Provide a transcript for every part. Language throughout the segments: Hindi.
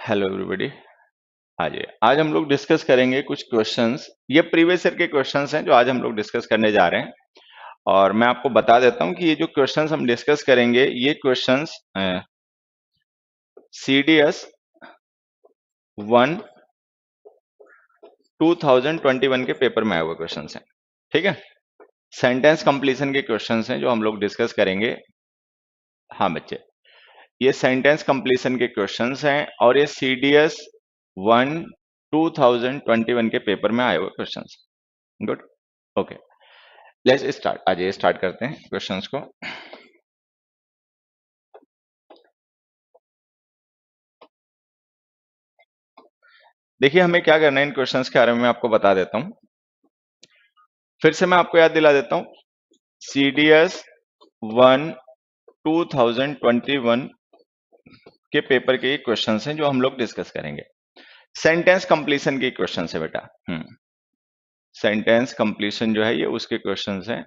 Hello everybody. आज हम लोग डिस्कस करेंगे कुछ क्वेश्चंस। ये प्रीवियस ईयर के क्वेश्चंस हैं जो आज हम लोग डिस्कस करने जा रहे हैं। और मैं आपको बता देता हूं कि ये जो क्वेश्चंस हम डिस्कस करेंगे ये क्वेश्चंस CDS 1 2021 के पेपर में आए हुए क्वेश्चंस हैं। ठीक है, सेंटेंस कंप्लीशन के क्वेश्चंस हैं जो हम लोग डिस्कस करेंगे। हाँ बच्चे, ये सेंटेंस कंप्लीशन के क्वेश्चंस हैं और ये CDS 1 2021 के पेपर में आए हुए questions. Good, okay, let's start. आज ये स्टार्ट करते हैं क्वेश्चंस को। देखिए हमें क्या करना है, इन क्वेश्चंस के बारे में मैं आपको बता देता हूं। फिर से मैं आपको याद दिला देता हूं। CDS 1 2021 के पेपर के क्वेश्चंस हैं जो हम लोग डिस्कस करेंगे। सेंटेंस कंप्लीशन के क्वेश्चन है बेटा। सेंटेंस कंप्लीशन जो है ये उसके क्वेश्चंस हैं।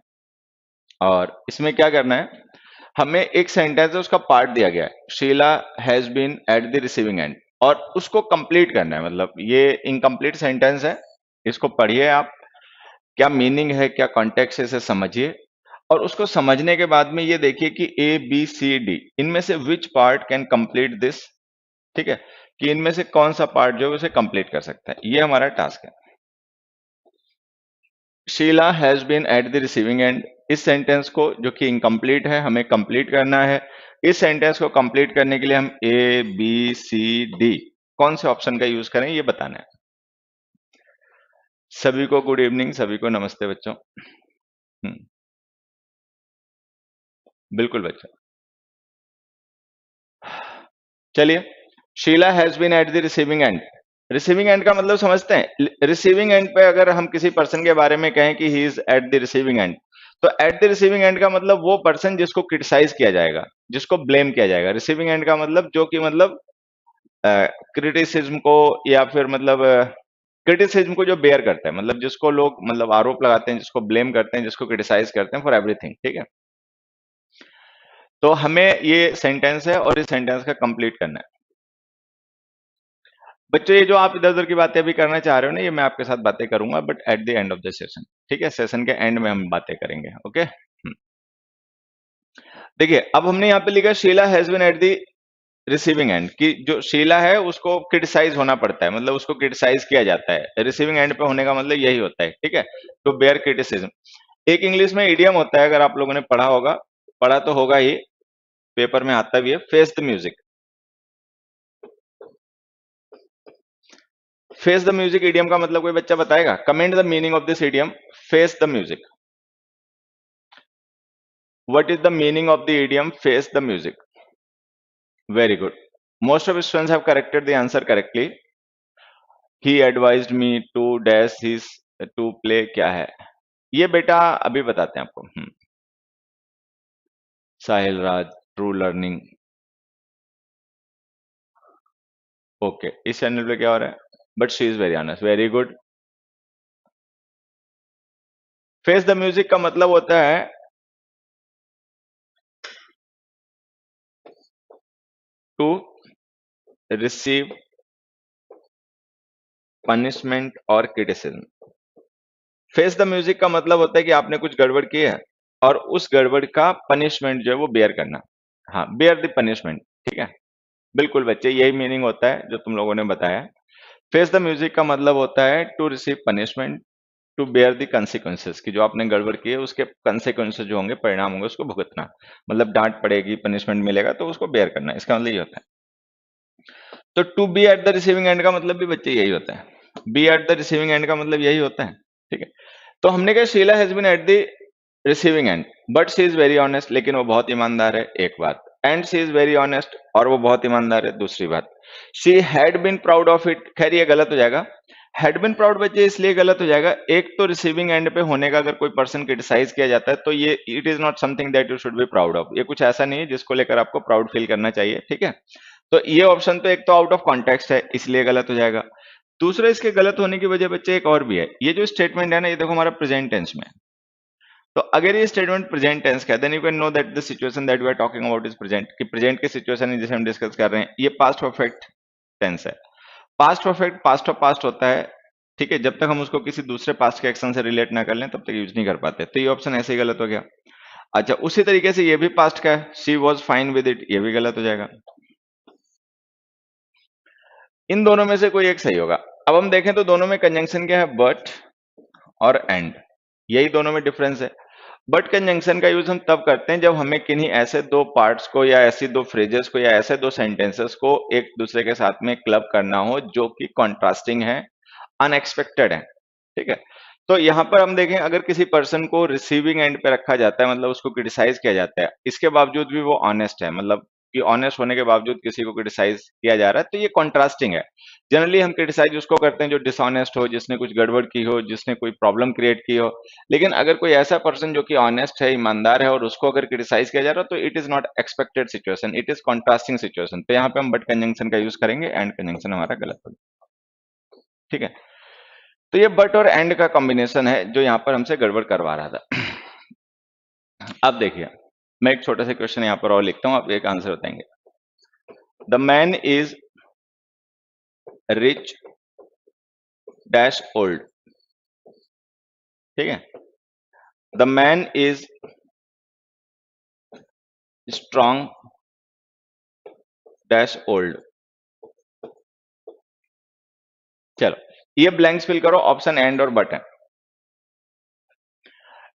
और इसमें क्या करना है, हमें एक सेंटेंस है उसका पार्ट दिया गया है, Sheela has been at the receiving end, और उसको कंप्लीट करना है। मतलब ये इनकम्प्लीट सेंटेंस है, इसको पढ़िए आप, क्या मीनिंग है, क्या कॉन्टेक्स्ट है, इसे समझिए। और उसको समझने के बाद में ये देखिए कि ABCD इनमें से which part can complete this. ठीक है, कि इनमें से कौन सा पार्ट जो है उसे कंप्लीट कर सकता है, ये हमारा टास्क है। Sheela has been at the receiving end, इस सेंटेंस को जो कि इनकम्प्लीट है हमें कंप्लीट करना है। इस सेंटेंस को कंप्लीट करने के लिए हम ABCD कौन से ऑप्शन का यूज करें ये बताना है। सभी को गुड इवनिंग, सभी को नमस्ते बच्चों। बिल्कुल बच्चों, चलिए। Sheela has been at the receiving end, receiving end का मतलब समझते हैं। रिसीविंग एंड पे अगर हम किसी पर्सन के बारे में कहें कि he is eight the receiving and, तो एट द रिसीविंग एंड का मतलब वो पर्सन जिसको क्रिटिसाइज किया जाएगा, जिसको ब्लेम किया जाएगा। रिसीविंग एंड का मतलब जो कि मतलब क्रिटिसिज्म को या फिर मतलब क्रिटिसिज्म को जो बेयर करते हैं, मतलब जिसको लोग मतलब आरोप लगाते हैं, जिसको ब्लेम करते हैं, जिसको क्रिटिसाइज करते हैं फॉर एवरीथिंग। ठीक है, तो हमें ये सेंटेंस है और इस सेंटेंस का कंप्लीट करना है। बच्चों ये जो आप इधर उधर की बातें अभी करना चाह रहे हो ना, ये मैं आपके साथ बातें करूंगा but at the end of the session. ठीक है, सेशन के एंड में हम बातें करेंगे। ओके, देखिए अब हमने यहाँ पे लिखा Sheela has been at the receiving end, कि जो शीला है उसको क्रिटिसाइज होना पड़ता है, मतलब उसको क्रिटिसाइज किया जाता है। रिसीविंग एंड पे होने का मतलब यही होता है। ठीक है, टू बेयर क्रिटिसिज्म। एक इंग्लिश में इडियम होता है, अगर आप लोगों ने पढ़ा होगा, पढ़ा तो होगा ही, पेपर में आता भी है, face the music. Face the music idiom का मतलब कोई बच्चा बताएगा? Comment the meaning of this idiom face the music. What is the meaning of the idiom face the music? Very good. Most of students have corrected the answer correctly. He advised me to dash his to play क्या है ये बेटा, अभी बताते हैं आपको। साहिल राज, ट्रू लर्निंग। ओके, इस चैनल पे क्या हो रहा है? But she is very honest, very good. Face the music का मतलब होता है टू रिसीव पनिशमेंट और क्रिटिसिज्म। फेस द म्यूजिक का मतलब होता है कि आपने कुछ गड़बड़ की है और उस गड़बड़ का पनिशमेंट जो है वो बेयर करना। हाँ, बेयर द पनिशमेंट। ठीक है, बिल्कुल बच्चे, यही मीनिंग होता है जो तुम लोगों ने बताया। फेस द म्यूजिक का मतलब होता है to receive punishment, to bear the consequences, कि जो आपने गड़बड़ की है उसके कंसिक्वेंसेस जो होंगे, परिणाम होंगे, उसको भुगतना। मतलब डांट पड़ेगी, पनिशमेंट मिलेगा, तो उसको बेयर करना, इसका मतलब ये होता है। तो to be at the receiving end का मतलब भी बच्चे यही होता है। Be at the receiving end का मतलब यही होता है। ठीक है, तो हमने कहा Sheela has been at the receiving end but she is very honest, लेकिन वो बहुत ईमानदार है, एक बात। And she is very honest, और वो बहुत ईमानदार है, दूसरी बात। She had been proud of it, खैर ये गलत हो जाएगा। हैड बीन प्राउड बच्चे इसलिए गलत हो जाएगा, एक तो रिसीविंग एंड पे होने का अगर कोई पर्सन क्रिटिसाइज किया जाता है तो ये it is not something that you should be proud of, ये कुछ ऐसा नहीं है जिसको लेकर आपको प्राउड फील करना चाहिए। ठीक है, तो ये ऑप्शन तो एक तो आउट ऑफ कॉन्टेक्स्ट है, इसलिए गलत हो जाएगा। दूसरा, इसके गलत होने की वजह बच्चे एक और भी है। ये जो स्टेटमेंट है ना, ये देखो हमारा प्रेजेंट टेंस में है। तो अगर ये स्टेटमेंट प्रेजेंट टेंस का है, then you can know that the situation that we are talking about is present, कि प्रेजेंट की सिचुएशन जिसे हम डिस्कस कर रहे हैं ये पास्ट परफेक्ट टेंस है। Past perfect past of past होता है, ठीक है, जब तक हम उसको किसी दूसरे पास्ट के एक्शन से रिलेट ना कर लें तब तक यूज नहीं कर पाते, तो ये ऑप्शन ऐसे ही गलत हो गया। अच्छा, उसी तरीके से ये भी पास्ट का है, she was fine with it, ये भी गलत हो जाएगा। इन दोनों में से कोई एक सही होगा। अब हम देखें तो दोनों में कंजंक्शन क्या है, बट और एंड, यही दोनों में डिफरेंस है। बट कंजंक्शन का यूज हम तब करते हैं जब हमें किन्हीं ऐसे दो पार्ट्स को या ऐसी दो फ्रेजेस को या ऐसे दो सेंटेंसेस को एक दूसरे के साथ में क्लब करना हो जो कि कॉन्ट्रास्टिंग है, अनएक्सपेक्टेड है, ठीक है। तो यहां पर हम देखें, अगर किसी पर्सन को रिसीविंग एंड पे रखा जाता है, मतलब उसको क्रिटिसाइज किया जाता है, इसके बावजूद भी वो ऑनेस्ट है, मतलब कि ऑनेस्ट होने के बावजूद किसी को क्रिटिसाइज किया जा रहा है, तो ये कॉन्ट्रास्टिंग है। जनरली हम क्रिटिसाइज उसको करते हैं जो डिसऑनेस्ट हो, जिसने कुछ गड़बड़ की हो, जिसने कोई प्रॉब्लम क्रिएट की हो। लेकिन अगर कोई ऐसा पर्सन जो कि ऑनेस्ट है, ईमानदार है, और उसको अगर क्रिटिसाइज किया जा रहा है, तो it is not expected situation, it is contrasting situation. तो यहाँ पे हम बट कंजंक्शन का यूज करेंगे, एंड कंजंक्शन हमारा गलत होगा, ठीक है। तो ये बट और एंड का कॉम्बिनेशन है जो यहाँ पर हमसे गड़बड़ करवा रहा था। अब देखिए, मैं एक छोटा सा क्वेश्चन यहाँ पर और लिखता हूँ, आप एक आंसर बताएंगे। The man is rich dash old, ठीक है। The man is strong dash old. चलो, ये ब्लैंक्स फिल करो, ऑप्शन एंड और बट है।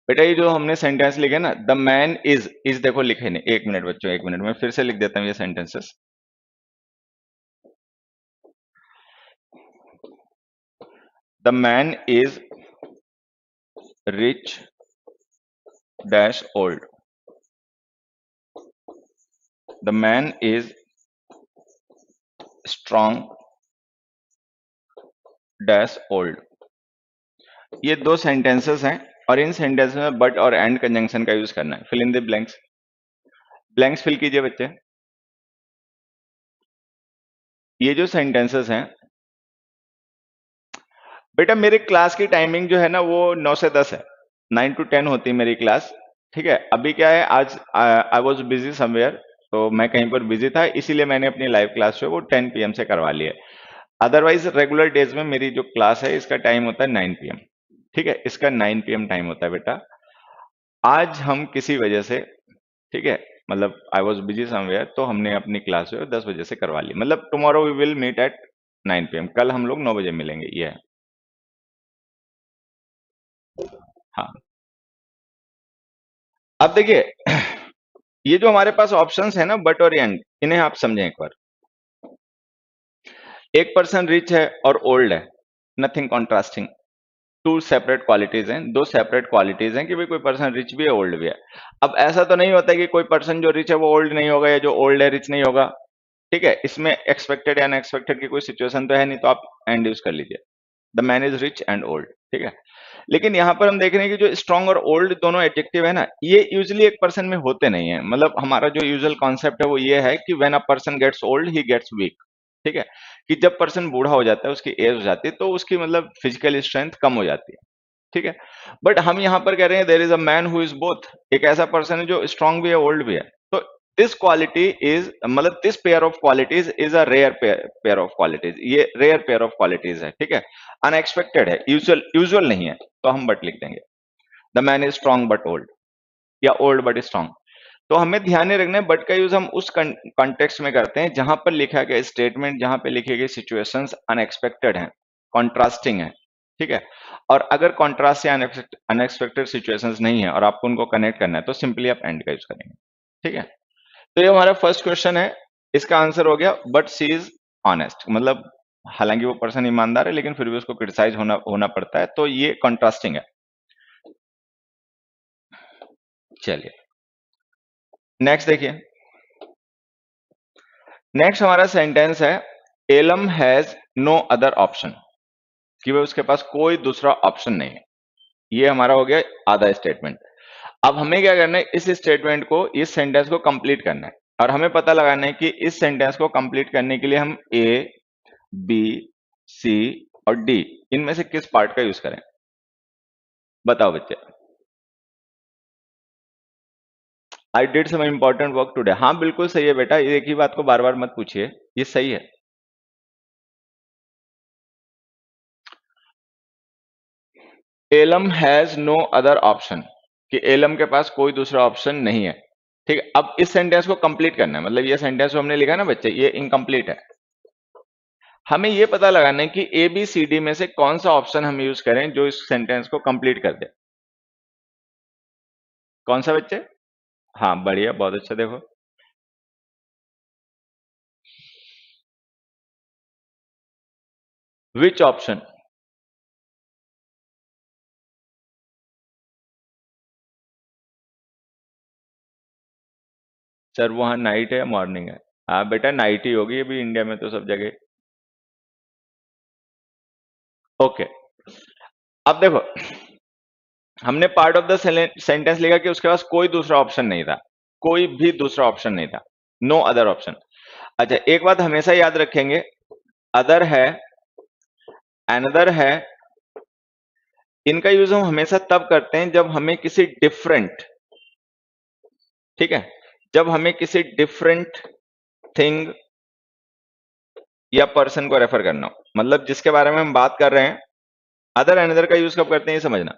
बेटा ये जो हमने सेंटेंस लिखे ना, द मैन इज देखो लिखे नहीं, एक मिनट बच्चों, एक मिनट में फिर से लिख देता हूँ ये sentences. The man is rich dash old. The man is strong dash old. ये दो सेंटेंसेस हैं, और इन सेंटेंसेस में बट और एंड कंजंक्शन का यूज करना है। Fill in the blanks, blanks fill कीजिए बच्चे। ये जो सेंटेंसेस हैं, बेटा मेरे क्लास की टाइमिंग जो है ना वो 9 से 10 है, 9 to 10 होती है मेरी क्लास, ठीक है। अभी क्या है, आज आई वॉज बिजी समवेयर, तो मैं कहीं पर बिजी था, इसीलिए मैंने अपनी लाइव क्लास जो है वो 10 PM से करवा ली है। अदरवाइज रेगुलर डेज में मेरी जो क्लास है इसका टाइम होता है 9 PM, ठीक है, इसका 9 PM टाइम होता है बेटा। आज हम किसी वजह से, ठीक है, मतलब आई वॉज बिजी समवेयर, तो हमने अपनी क्लास जो है 10 बजे से करवा ली, मतलब tomorrow we will meet at 9 PM, कल हम लोग 9 बजे मिलेंगे, ये है। हाँ, अब देखिए, ये जो हमारे पास ऑप्शंस है ना बट और एंड, इन्हें आप समझें एक बार। एक पर्सन रिच है और ओल्ड है, nothing contrasting, two separate qualities हैं, दो सेपरेट क्वालिटीज हैं कि भाई कोई पर्सन रिच भी है ओल्ड भी है। अब ऐसा तो नहीं होता कि कोई पर्सन जो रिच है वो ओल्ड नहीं होगा, या जो ओल्ड है रिच नहीं होगा, ठीक है। इसमें एक्सपेक्टेड या अनएक्सपेक्टेड की कोई सिचुएशन तो है नहीं, तो आप एंड यूज कर लीजिए, the man is rich and old, ठीक है। लेकिन यहाँ पर हम देख रहे हैं कि जो स्ट्रॉन्ग और ओल्ड दोनों एडजेक्टिव है ना, ये यूजली एक पर्सन में होते नहीं है। मतलब हमारा जो यूजुअल कॉन्सेप्ट है वो ये है कि when a person gets old he gets weak, ठीक है, कि जब पर्सन बूढ़ा हो जाता है, उसकी एज हो जाती है, तो उसकी मतलब फिजिकल स्ट्रेंथ कम हो जाती है, ठीक है। बट हम यहाँ पर कह रहे हैं there is a man who is both, एक ऐसा पर्सन है जो स्ट्रांग भी है ओल्ड भी है। तो दिस क्वालिटी इज, मतलब this pair of qualities is a rare pair of qualities, ये रेयर पेयर ऑफ क्वालिटीज है, ठीक है, अनएक्सपेक्टेड है, यूजुअल यूजुअल नहीं है, तो हम बट लिख देंगे, the man is strong but old, या ओल्ड बट स्ट्रांग। तो हमें ध्यान में रखना है बट का यूज हम उस कॉन्टेक्स्ट में करते हैं जहां पर लिखा गया स्टेटमेंट, जहां पे लिखी गई सिचुएशंस अनएक्सपेक्टेड हैं, कॉन्ट्रास्टिंग है, ठीक है। और अगर कॉन्ट्रास्ट या अनएक्सपेक्टेड सिचुएशंस नहीं है और आपको उनको कनेक्ट करना है, तो सिंपली आप एंड का यूज करेंगे, ठीक है। तो ये हमारा फर्स्ट क्वेश्चन है, इसका आंसर हो गया बट शी इज ऑनेस्ट, मतलब हालांकि वो पर्सन ईमानदार है लेकिन फिर भी उसको क्रिटिसाइज होना होना पड़ता है, तो ये कॉन्ट्रास्टिंग है। चलिए नेक्स्ट देखिए, नेक्स्ट हमारा सेंटेंस है, Alam has no other option, कि वह उसके पास कोई दूसरा ऑप्शन नहीं है। ये हमारा हो गया आधा स्टेटमेंट। अब हमें क्या करना है, इस स्टेटमेंट को, इस सेंटेंस को कंप्लीट करना है, और हमें पता लगाना है कि इस सेंटेंस को कंप्लीट करने के लिए हम ए, बी, सी और डी, इनमें से किस पार्ट का यूज करें, बताओ बच्चे। I did some important work today, हाँ बिल्कुल सही है बेटा, ये एक ही बात को बार बार मत पूछिए, ये सही है। Alam has no other option, कि एलम के पास कोई दूसरा ऑप्शन नहीं है। ठीक है, अब इस सेंटेंस को कंप्लीट करना है, मतलब ये सेंटेंस जो हमने लिखा ना बच्चे, ये इनकम्प्लीट है। हमें ये पता लगाना है कि ए बी सी डी में से कौन सा ऑप्शन हम यूज करें जो इस सेंटेंस को कंप्लीट कर दे। कौन सा बच्चे? हाँ बढ़िया, बहुत अच्छा। देखो, विच ऑप्शन? सर वहां नाइट है या मॉर्निंग है? हाँ बेटा, नाइट ही होगी अभी इंडिया में तो सब जगह। ओके, अब देखो, हमने पार्ट ऑफ द सेंटेंस लिखा कि उसके पास कोई दूसरा ऑप्शन नहीं था, कोई भी दूसरा ऑप्शन नहीं था, नो अदर ऑप्शन। अच्छा, एक बात हमेशा याद रखेंगे, अदर है, अनदर है, इनका यूज हम हमेशा तब करते हैं जब हमें किसी डिफरेंट, ठीक है, जब हमें किसी डिफरेंट थिंग या पर्सन को रेफर करना हो, मतलब जिसके बारे में हम बात कर रहे हैं। अदर अनदर का यूज कब करते हैं ये समझना।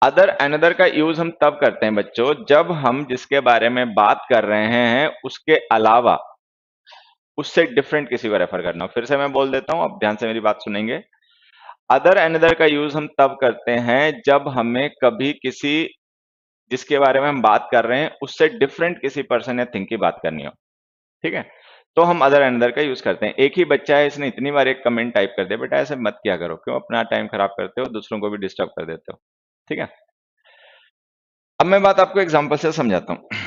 अदर अनदर का यूज हम तब करते हैं बच्चों जब हम जिसके बारे में बात कर रहे हैं उसके अलावा उससे डिफरेंट किसी को रेफर करना हो। फिर से मैं बोल देता हूं, अब ध्यान से मेरी बात सुनेंगे। अदर अनदर का यूज हम तब करते हैं जब हमें कभी किसी, जिसके बारे में हम बात कर रहे हैं उससे डिफरेंट किसी पर्सन या थिंग की बात करनी हो। ठीक है, तो हम अदर अनदर का यूज करते हैं। एक ही बच्चा है, इसने इतनी बार एक कमेंट टाइप कर दिया, बेटा ऐसे मत किया करो, क्यों अपना टाइम खराब करते हो, दूसरों को भी डिस्टर्ब कर देते हो। ठीक है, अब मैं बात आपको एग्जांपल से समझाता हूं।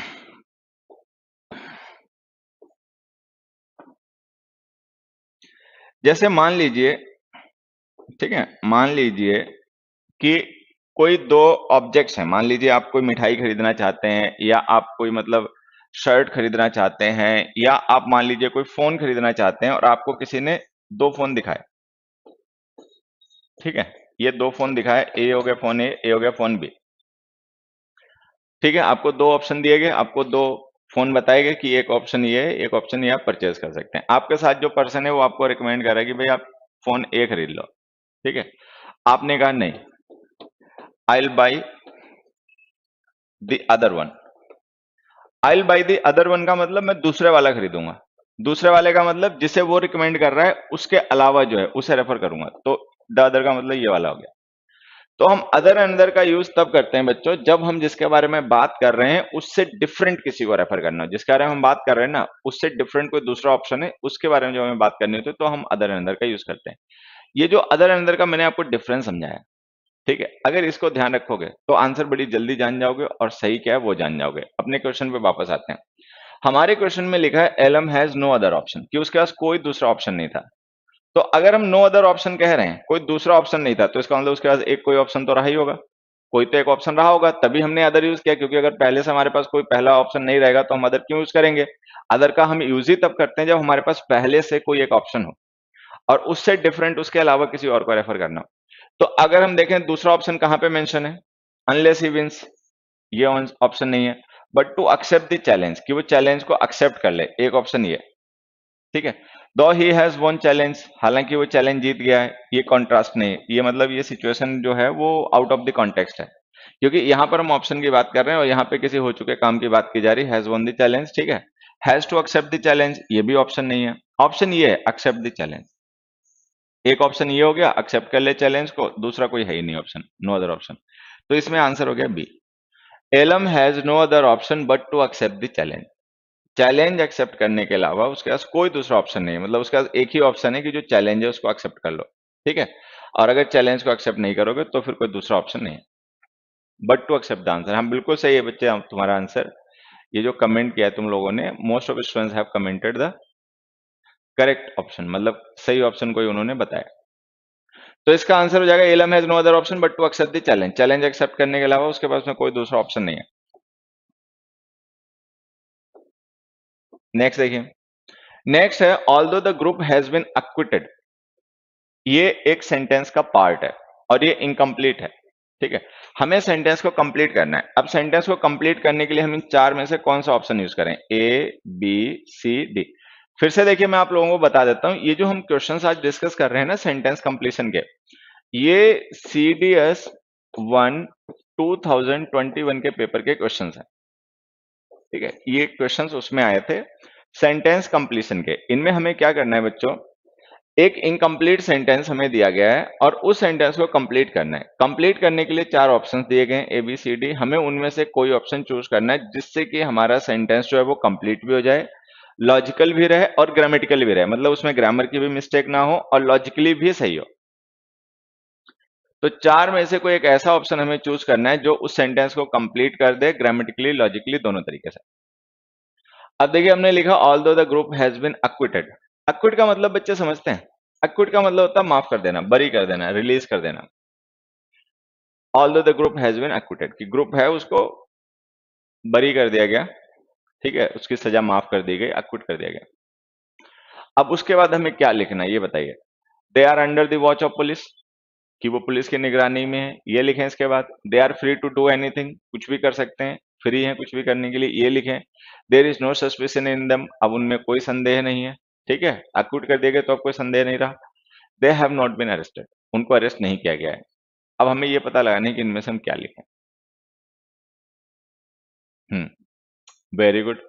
जैसे मान लीजिए, ठीक है, मान लीजिए कि कोई दो ऑब्जेक्ट्स हैं। मान लीजिए आप कोई मिठाई खरीदना चाहते हैं, या आप कोई मतलब शर्ट खरीदना चाहते हैं, या आप मान लीजिए कोई फोन खरीदना चाहते हैं और आपको किसी ने दो फोन दिखाए। ठीक है, ये दो फोन दिखाए, ए हो गया फोन ए हो गया फोन बी। ठीक है, आपको दो ऑप्शन दिए गए, आपको दो फोन बताए गए कि एक ऑप्शन ये है, एक ऑप्शन ये आप परचेज कर सकते हैं। आपके साथ जो पर्सन है वो आपको रिकमेंड कर रहा है कि भाई आप फोन ए खरीद लो। ठीक है, आपने कहा नहीं, I will by the other one. I will by the other one का मतलब मैं दूसरे वाला खरीदूंगा। दूसरे वाले का मतलब जिसे वो रिकमेंड कर रहा है उसके अलावा जो है उसे रेफर करूंगा। तो द अदर का मतलब ये वाला हो गया। तो हम अदर अनदर का यूज तब करते हैं बच्चों जब हम जिसके बारे में बात कर रहे हैं उससे डिफरेंट किसी को रेफर करना हो। जिसके बारे में हम बात कर रहे हैं ना, उससे डिफरेंट कोई दूसरा ऑप्शन है, उसके बारे में जो हमें बात करनी होती है, तो हम अदर अनदर का यूज करते हैं। ये जो अदर अनदर का मैंने आपको डिफरेंस समझाया, ठीक है, अगर इसको ध्यान रखोगे तो आंसर बड़ी जल्दी जान जाओगे और सही क्या है वो जान जाओगे। अपने क्वेश्चन पे वापस आते हैं। हमारे क्वेश्चन में लिखा है Alam has no other option, कि उसके पास कोई दूसरा ऑप्शन नहीं था। तो अगर हम नो अदर ऑप्शन कह रहे हैं, कोई दूसरा ऑप्शन नहीं था, तो इसका मतलब उसके पास एक कोई ऑप्शन तो रहा ही होगा। कोई तो एक ऑप्शन रहा होगा, तभी हमने अदर यूज किया। क्योंकि अगर पहले से हमारे पास कोई पहला ऑप्शन नहीं रहेगा तो हम अदर क्यों यूज करेंगे। अदर का हम यूज ही तब करते हैं जब हमारे पास पहले से कोई एक ऑप्शन हो और उससे डिफरेंट, उसके अलावा किसी और को रेफर करना हो। तो अगर हम देखें दूसरा ऑप्शन कहां पे मेंशन है, अनलेस ही विंस, ये ऑप्शन नहीं है। But to accept the challenge, कि वो चैलेंज को एक्सेप्ट कर ले, एक ऑप्शन ये। ठीक है, दो ही हैज वन चैलेंज, हालांकि वो चैलेंज जीत गया है, ये कॉन्ट्रास्ट नहीं है। ये मतलब ये सिचुएशन जो है वो आउट ऑफ द कॉन्टेक्स्ट है, क्योंकि यहां पर हम ऑप्शन की बात कर रहे हैं और यहाँ पे किसी हो चुके काम की बात की जा रही है। हैज वन द चैलेंज, ठीक है, has to accept the challenge, ये भी ऑप्शन नहीं है। ऑप्शन ये है एक्सेप्ट द चैलेंज। एक ऑप्शन ये हो गया, एक्सेप्ट कर ले चैलेंज को, दूसरा कोई है ही नहीं ऑप्शन, नो अदर ऑप्शन। तो इसमें आंसर हो गया B, Alam has no other option but to accept the challenge. Challenge accept करने के अलावा उसके पास कोई दूसरा ऑप्शन नहीं है, मतलब उसके पास एक ही ऑप्शन है कि जो चैलेंज है उसको एक्सेप्ट कर लो। ठीक है, और अगर चैलेंज को एक्सेप्ट नहीं करोगे तो फिर कोई दूसरा ऑप्शन नहीं है but to accept the answer. हम बिल्कुल सही है बच्चे, तुम्हारा आंसर। ये जो कमेंट किया है तुम लोगों ने, most of students have commented the correct option, मतलब सही ऑप्शन को ही उन्होंने बताया। तो इसका आंसर हो जाएगा Alam has no other option but to accept the challenge. Challenge accept करने के अलावा उसके पास में कोई दूसरा ऑप्शन नहीं है। नेक्स्ट देखिए, नेक्स्ट है although the group has been acquitted. ये एक सेंटेंस का पार्ट है और ये इनकम्प्लीट है। ठीक है, हमें सेंटेंस को कंप्लीट करना है। अब सेंटेंस को कंप्लीट करने के लिए हम इन चार में से कौन सा ऑप्शन यूज करें, ए बी सी डी। फिर से देखिए, मैं आप लोगों को बता देता हूं, ये जो हम क्वेश्चंस आज डिस्कस कर रहे हैं ना सेंटेंस कंप्लीशन के, ये CDS 1 2021 के पेपर के क्वेश्चंस हैं, ठीक है। ये क्वेश्चंस उसमें आए थे सेंटेंस कंप्लीशन के। इनमें हमें क्या करना है बच्चों, एक इनकम्प्लीट सेंटेंस हमें दिया गया है और उस सेंटेंस को कंप्लीट करना है। कंप्लीट करने के लिए 4 ऑप्शंस दिए गए हैं ABCD। हमें उनमें से कोई ऑप्शन चूज करना है जिससे कि हमारा सेंटेंस जो है वो कंप्लीट भी हो जाए, लॉजिकल भी रहे और ग्रामेटिकल भी रहे, मतलब उसमें ग्रामर की भी मिस्टेक ना हो और लॉजिकली भी सही हो। तो 4 में से कोई एक ऐसा ऑप्शन हमें चूज करना है जो उस सेंटेंस को कंप्लीट कर दे, ग्रामेटिकली लॉजिकली दोनों तरीके से। अब देखिए हमने लिखा although the group has been acquitted. Acquit का मतलब बच्चे समझते हैं? अक्विट का मतलब होता है माफ कर देना, बरी कर देना, रिलीज कर देना। Although the group has been acquitted कि ग्रुप है उसको बरी कर दिया गया, ठीक है, उसकी सजा माफ कर दी गई, अक्विट कर दिया गया। अब उसके बाद हमें क्या लिखना है ये बताइए। They are under the watch of police कि वो पुलिस की निगरानी में है, ये लिखें। इसके बाद they are free to do anything, कुछ भी कर सकते हैं, फ्री है कुछ भी करने के लिए, ये लिखें। There is no suspicion in them, अब उनमें कोई संदेह नहीं है, ठीक है। अक्यूट कर दिया गया तो अब कोई संदेह नहीं रहा। They have not been arrested, उनको अरेस्ट नहीं किया गया है। अब हमें ये पता लगाना है कि इनमें से हम क्या लिखें। वेरी गुड,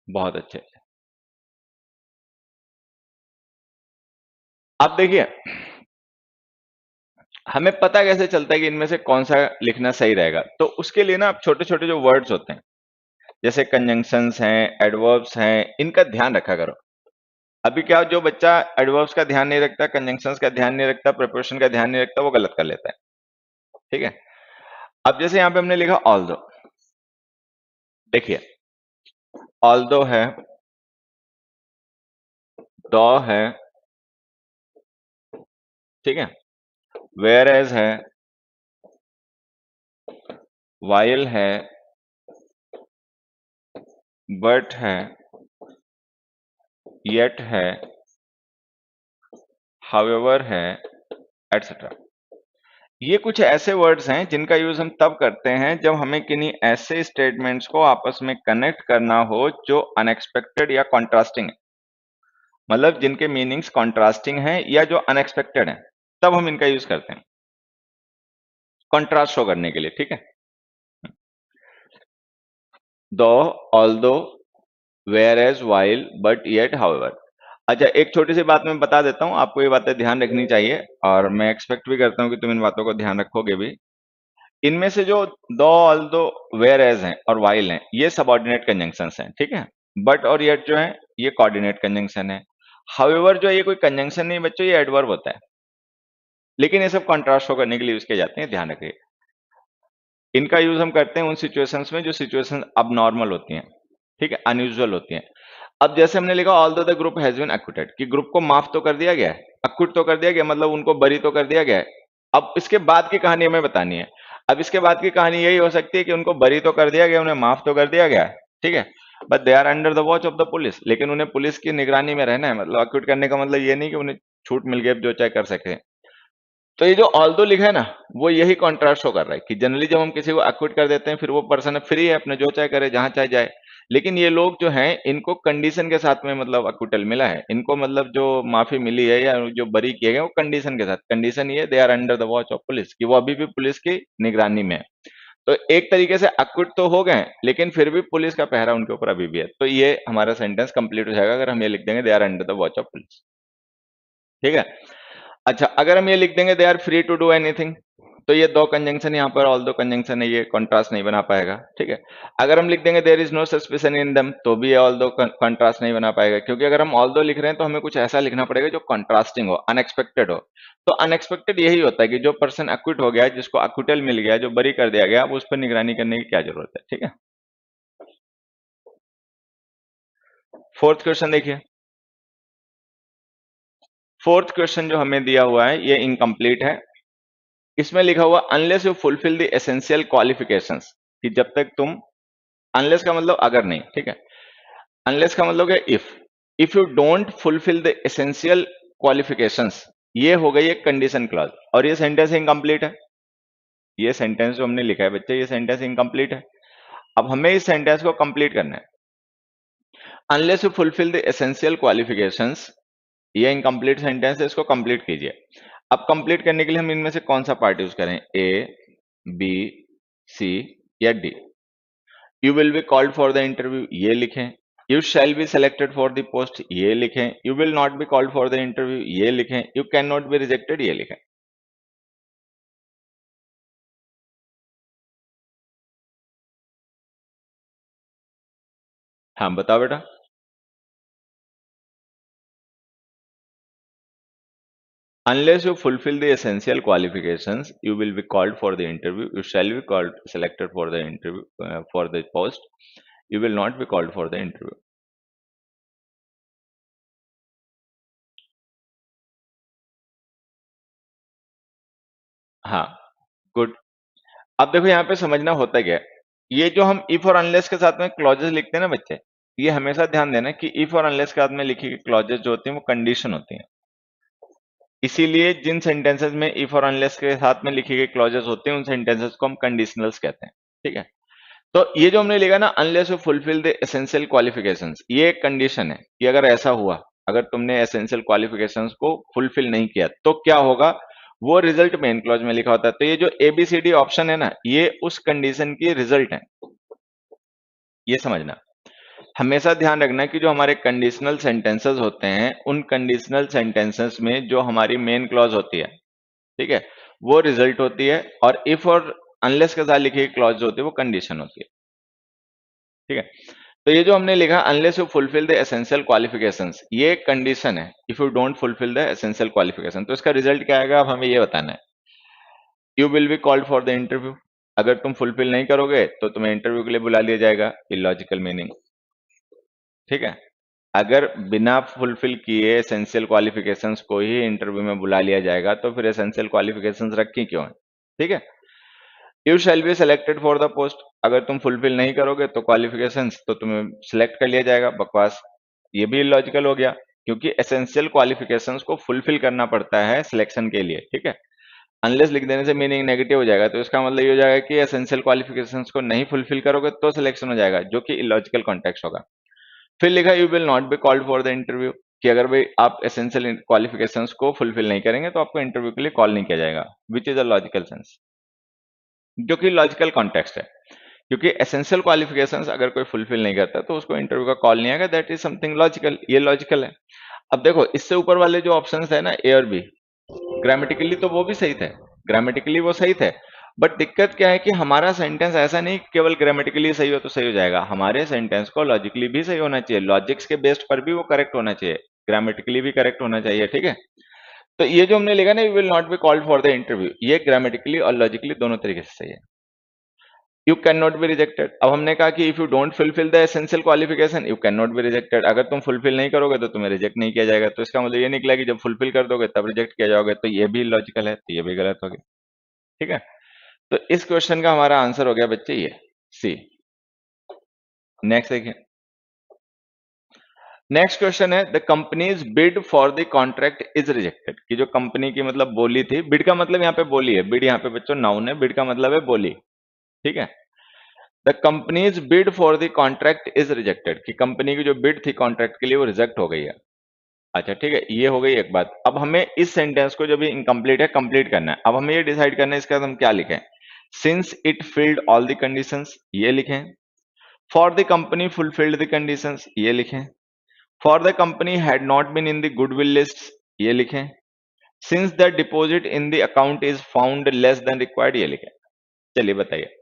बहुत अच्छे। अब देखिए हमें पता कैसे चलता है कि इनमें से कौन सा लिखना सही रहेगा, तो उसके लिए ना आप छोटे छोटे जो वर्ड्स होते हैं जैसे कंजंक्शंस हैं, एडवर्ब्स हैं, इनका ध्यान रखा करो। अभी क्या जो बच्चा एडवर्ब्स का ध्यान नहीं रखता, कंजंक्शंस का ध्यान नहीं रखता, प्रीपोजिशन का ध्यान नहीं रखता, वो गलत कर लेता है, ठीक है। अब जैसे यहां पे हमने लिखा ऑल्दो, देखिए ऑल्दो है, दो है, ठीक है, वेयर एज है, वाइल है, बट है, येट है, हाउएवर है, एटसेट्रा। ये कुछ ऐसे वर्ड्स हैं जिनका यूज हम तब करते हैं जब हमें किन्हीं ऐसे स्टेटमेंट्स को आपस में कनेक्ट करना हो जो अनएक्सपेक्टेड या कॉन्ट्रास्टिंग है, मतलब जिनके मीनिंग्स कॉन्ट्रास्टिंग हैं या जो अनएक्सपेक्टेड हैं, तब हम इनका यूज करते हैं कॉन्ट्रास्ट शो करने के लिए, ठीक है। Though, although, whereas, while, but yet, however. अच्छा एक छोटी सी बात मैं बता देता हूं, आपको ये बातें ध्यान रखनी चाहिए और मैं एक्सपेक्ट भी करता हूं कि तुम इन बातों को ध्यान रखोगे भी। इनमें से जो दो, ऑल्दो, वेयर एज हैं और वाइल हैं, ये सबऑर्डिनेट कंजंक्शंस हैं, ठीक है। बट और येट जो है ये कोऑर्डिनेट कंजंक्शन है। हाउएवर जो है ये कोई कंजंक्शन नहीं बच्चों, ये एडवर्ब होता है, लेकिन ये सब कॉन्ट्रास्ट शो करने के लिए यूज किए जाते हैं, ध्यान रखिए। इनका यूज हम करते हैं उन सिचुएशंस में जो सिचुएशन अब नॉर्मल होती हैं, ठीक है, अनयूजुअल होती हैं। अब जैसे हमने लिखा all the group has been acquitted कि ग्रुप को माफ तो कर दिया गया है, अक्विट तो कर दिया गया, मतलब उनको बरी तो कर दिया गया है। अब इसके बाद की कहानी हमें बतानी है। अब इसके बाद की कहानी यही हो सकती है कि उनको बरी तो कर दिया गया, उन्हें माफ तो कर दिया गया है, ठीक है, but they are under the watch of the police, लेकिन उन्हें पुलिस की निगरानी में रहना है। मतलब अक्विट करने का मतलब ये नहीं कि उन्हें छूट मिल गई अब जो चाहे कर सके। तो ये जो ऑल्दो लिखा है ना, वो यही कॉन्ट्रास्ट शो कर रहा है कि जनरली जब हम किसी को अक्विट कर देते हैं फिर वो पर्सन फ्री है, अपने जो चाहे करे, जहां चाहे जाए। लेकिन ये लोग जो हैं इनको कंडीशन के साथ में मतलब अक्विटल मिला है, इनको मतलब जो माफी मिली है या जो बरी किए गए वो कंडीशन के साथ। कंडीशन ये they are under the watch of police कि वो अभी भी पुलिस की निगरानी में है। तो एक तरीके से अक्विट तो हो गए लेकिन फिर भी पुलिस का पहरा उनके ऊपर अभी भी है। तो ये हमारा सेंटेंस कंप्लीट हो जाएगा अगर हम ये लिख देंगे they are under the watch of police, ठीक है। अच्छा अगर हम ये लिख देंगे they are free to do anything, तो ये दो कंजंक्शन यहाँ पर ऑल दो कंजंक्शन है, ये कॉन्ट्रास्ट नहीं बना पाएगा, ठीक है। अगर हम लिख देंगे there is no suspicion in them, तो भी ये ऑल दो कॉन्ट्रास्ट नहीं बना पाएगा, क्योंकि अगर हम ऑल दो लिख रहे हैं तो हमें कुछ ऐसा लिखना पड़ेगा जो कॉन्ट्रास्टिंग हो, अनएक्सपेक्टेड हो। तो अनएक्सपेक्टेड यही होता है कि जो पर्सन अक्विट हो गया, जिसको अक्विटल मिल गया, जो बरी कर दिया गया, अब उस पर निगरानी करने की क्या जरूरत है, ठीक है। फोर्थ क्वेश्चन देखिए। फोर्थ क्वेश्चन जो हमें दिया हुआ है ये इनकम्प्लीट है। इसमें लिखा हुआ unless you fulfil the essential qualifications, कि जब तक तुम, अनलेस का मतलब अगर नहीं, ठीक है, अनलेस का मतलब है if you don't fulfil the essential qualifications, ये हो गई एक कंडीशन क्लॉज और ये सेंटेंस इनकम्प्लीट है। ये सेंटेंस जो हमने लिखा है बच्चे, ये सेंटेंस इनकम्प्लीट है। अब हमें इस सेंटेंस को कंप्लीट करना है। Unless you fulfil the essential qualifications ये इनकम्प्लीट सेंटेंस है, इसको कंप्लीट कीजिए। अब कंप्लीट करने के लिए हम इनमें से कौन सा पार्ट यूज करें, ए, बी, सी या D? You will be called for the interview, ये लिखें। You shall be selected for the post, ये लिखें। You will not be called for the interview, ये लिखें। You can not be rejected, ये लिखें। हाँ बताओ बेटा। Unless you fulfill the essential qualifications, you will be called for the interview. You shall be called selected for the interview for the post. You will not be called for the interview. हाँ, गुड। अब देखो यहाँ पे समझना होता क्या है। ये जो हम इफ और अनलेस के साथ में क्लॉजेस लिखते हैं ना बच्चे, ये हमेशा ध्यान देना कि इफ और अनलेस के साथ में लिखी गई क्लॉजेस जो होती हैं वो कंडीशन होती हैं। इसीलिए जिन सेंटेंसेस में इफ और अनलेस के साथ में लिखी गई क्लॉजेस होती हैं उन सेंटेंसेस को हम कंडीशनल्स कहते हैं। ठीक है। तो ये जो हमने लिखा ना, unless you fulfil the essential qualifications, ये एक कंडीशन है कि अगर ऐसा हुआ, अगर तुमने एसेंशियल क्वालिफिकेशंस को फुलफिल नहीं किया तो क्या होगा, वो रिजल्ट मेन क्लॉज में लिखा होता है। तो ये जो एबीसीडी ऑप्शन है ना, ये उस कंडीशन की रिजल्ट है। ये समझना, हमेशा ध्यान रखना कि जो हमारे कंडीशनल सेंटेंसेस होते हैं उन कंडीशनल सेंटेंसेस में जो हमारी मेन क्लॉज होती है, ठीक है, वो रिजल्ट होती है, और इफ और अनलेस के साथ लिखी गई क्लॉज जो होती है वो कंडीशन होती है। ठीक है। तो ये जो हमने लिखा unless you fulfil the essential qualifications, ये एक कंडीशन है। If you don't fulfil the essential qualification, तो इसका रिजल्ट क्या आएगा, अब हमें ये बताना है। You will be called for the interview, अगर तुम फुलफिल नहीं करोगे तो तुम्हें इंटरव्यू के लिए बुला लिया जाएगा। Illogical meaning. ठीक है। अगर बिना फुलफिल किए एसेंशियल क्वालिफिकेशंस को ही इंटरव्यू में बुला लिया जाएगा तो फिर एसेंशियल क्वालिफिकेशंस रखी क्यों है? ठीक है। You shall be selected for the post, अगर तुम फुलफिल नहीं करोगे तो क्वालिफिकेशंस, तो तुम्हें सिलेक्ट कर लिया जाएगा। बकवास, ये भी इलॉजिकल हो गया, क्योंकि एसेंशियल क्वालिफिकेशंस को फुलफिल करना पड़ता है सिलेक्शन के लिए। ठीक है। अनलेस लिख देने से मीनिंग नेगेटिव हो जाएगा, तो इसका मतलब ये हो जाएगा कि एसेंशियल क्वालिफिकेशंस को नहीं फुलफिल करोगे तो सिलेक्शन हो जाएगा, जो कि इलॉजिकल कॉन्टेक्स्ट होगा। फिर लिखा you will not be called for the interview, कि अगर भाई आप एसेंशियल क्वालिफिकेशंस को फुलफिल नहीं करेंगे तो आपको इंटरव्यू के लिए कॉल नहीं किया जाएगा, which is a logical sense, जो कि लॉजिकल कॉन्टेक्स्ट है। क्योंकि एसेंशियल क्वालिफिकेशंस अगर कोई फुलफिल नहीं करता तो उसको इंटरव्यू का कॉल नहीं आएगा, दैट इज समथिंग लॉजिकल, ये लॉजिकल है। अब देखो, इससे ऊपर वाले जो ऑप्शंस है ना, ए और बी, ग्रामेटिकली तो वो भी सही थे, ग्रामेटिकली वो सही थे, बट दिक्कत क्या है कि हमारा सेंटेंस ऐसा नहीं कि केवल ग्रामेटिकली सही हो तो सही हो जाएगा, हमारे सेंटेंस को लॉजिकली भी सही होना चाहिए, लॉजिक्स के बेस्ड पर भी वो करेक्ट होना चाहिए, ग्रामेटिकली भी करेक्ट होना चाहिए। ठीक है। तो ये जो हमने लिखा ना, you will not be called for the interview, ये ग्रामेटिकली और लॉजिकली दोनों तरीके से सही है। You can not be rejected, अब हमने कहा कि if you don't fulfil the essential qualification you can not be rejected, अगर तुम फुलफिल नहीं करोगे तो तुम्हें रिजेक्ट नहीं किया जाएगा, तो इसका मतलब ये निकला कि जब फुलफिल कर दोगे तब रिजेक्ट किया जाओगे, तो ये भी लॉजिकल है, तो ये भी गलत हो गया। ठीक है। तो इस क्वेश्चन का हमारा आंसर हो गया बच्चे ये, सी। नेक्स्ट देखिए। नेक्स्ट क्वेश्चन है, the companies bid for the contract is rejected, कि जो कंपनी की मतलब बोली थी, बिड का मतलब यहाँ पे बोली है, बिड यहाँ पे बच्चों नाउन है, बिड का मतलब है बोली। ठीक है। The companies bid for the contract is rejected, कि कंपनी की जो बिड थी कॉन्ट्रैक्ट के लिए वो रिजेक्ट हो गई है। अच्छा ठीक है, ये हो गई एक बात। अब हमें इस सेंटेंस को, जो भी इनकम्प्लीट है, कंप्लीट करना है। अब हमें ये डिसाइड करना है इसके बाद हम क्या लिखें। Since it filled all the conditions, ये लिखें। For the company fulfilled the conditions, ये लिखें। For the company had not been in the goodwill list, ये लिखें। Since the deposit in the account is found less than required, ये लिखें। चलिए बताइए,